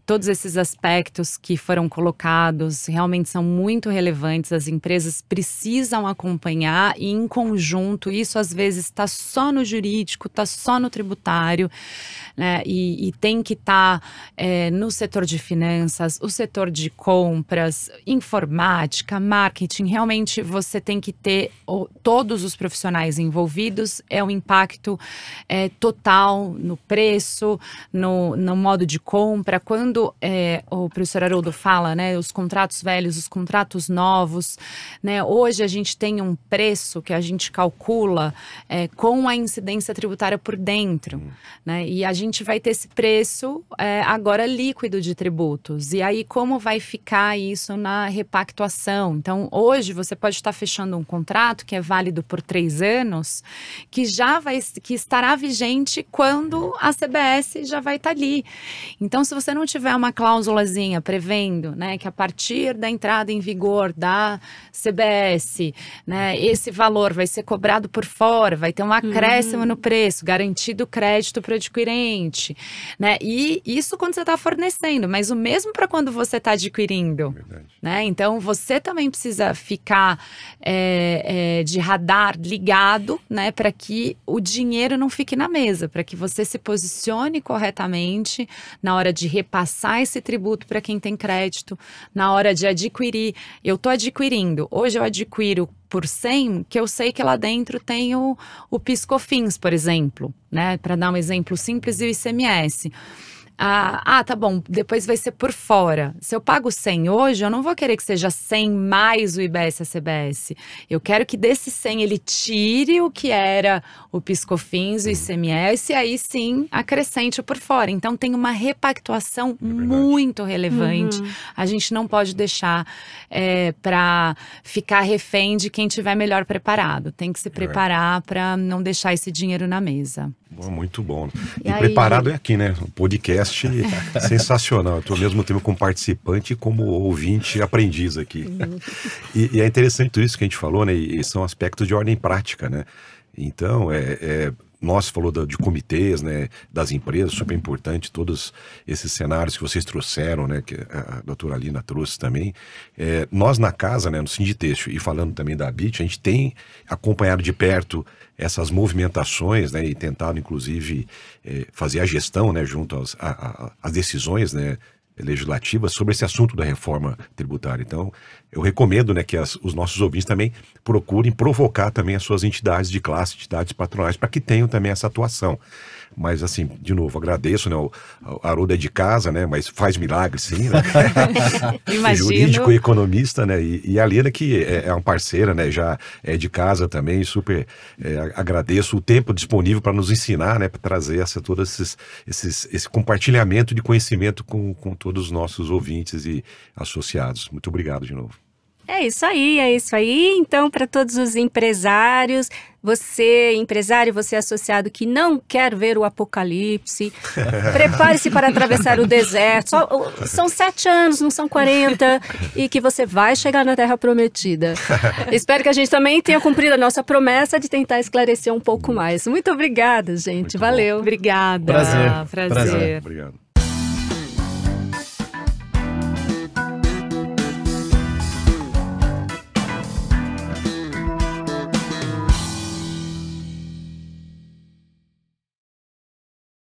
Todos esses aspectos que foram colocados realmente são muito relevantes. As empresas precisam acompanhar e em conjunto, isso às vezes está só no jurídico, está só no tributário, né? E tem que estar no setor de finanças, o setor de compras, informática, marketing. Realmente você tem que ter todos os profissionais envolvidos, o impacto total no preço, no modo de compra. Quando o professor Haroldo fala, né, os contratos velhos, os contratos novos, né, hoje a gente tem um preço que a gente calcula com a incidência tributária por dentro, né? E a gente vai ter esse preço agora líquido de tributos. E aí como vai ficar isso na repactuação? Então hoje você pode estar fechando um contrato que é válido por 3 anos, que estará vigente quando a CBS já vai estar ali. Então se você não tiver uma cláusulazinha prevendo, né, que a partir da entrada em vigor da CBS, né, esse valor vai ser cobrado por fora, vai ter um acréscimo no preço, garantido crédito para o adquirente, né? E isso quando você está fornecendo, mas o mesmo para quando você está adquirindo, né? Então você também precisa ficar de radar ligado, né, para que o dinheiro não fique na mesa, para que você se posicione corretamente na hora de repassar esse tributo para quem tem crédito, na hora de adquirir. Eu estou adquirindo, hoje eu adquiro por 100, que eu sei que lá dentro tem o PIS/COFINS, por exemplo, né? Para dar um exemplo simples, e o ICMS. Tá bom, depois vai ser por fora. Se eu pago 100 hoje, eu não vou querer que seja 100 mais o IBS e a CBS. Eu quero que desse 100 ele tire o que era o PIS/COFINS, o ICMS, e aí sim acrescente o por fora. Então tem uma repactuação muito relevante. A gente não pode deixar para ficar refém de quem estiver melhor preparado. Tem que se preparar para não deixar esse dinheiro na mesa. Muito bom. E preparado é aqui, né? Um podcast sensacional. Eu estou ao mesmo tempo como participante e como ouvinte aprendiz aqui. E é interessante isso que a gente falou, né? E são aspectos de ordem prática, né? Então, nós falou de comitês, né, das empresas, super importante, todos esses cenários que vocês trouxeram, né, que a doutora Lina trouxe também. Nós na casa, né, no Sinditexto, e falando também da ABIT, a gente tem acompanhado de perto essas movimentações, né, e tentado, inclusive, fazer a gestão, né, junto às decisões, né, legislativas sobre esse assunto da reforma tributária. Então, eu recomendo, né, que os nossos ouvintes também procurem provocar também as suas entidades de classe, entidades patronais, para que tenham também essa atuação. Mas, assim, de novo, agradeço, né, o Haroldo é de casa, né, mas faz milagre, sim, né? Imagino. Jurídico e economista, né, e a Lina, que é uma parceira, né, já é de casa também, super agradeço o tempo disponível para nos ensinar, né, para trazer esse compartilhamento de conhecimento com todos os nossos ouvintes e associados. Muito obrigado de novo. É isso aí. Então, para todos os empresários, você empresário, você associado que não quer ver o apocalipse, prepare-se para atravessar o deserto. São 7 anos, não são 40, e que você vai chegar na Terra Prometida. Espero que a gente também tenha cumprido a nossa promessa de tentar esclarecer um pouco mais. Muito obrigada, gente. Muito Valeu. Obrigada. Prazer. Obrigado.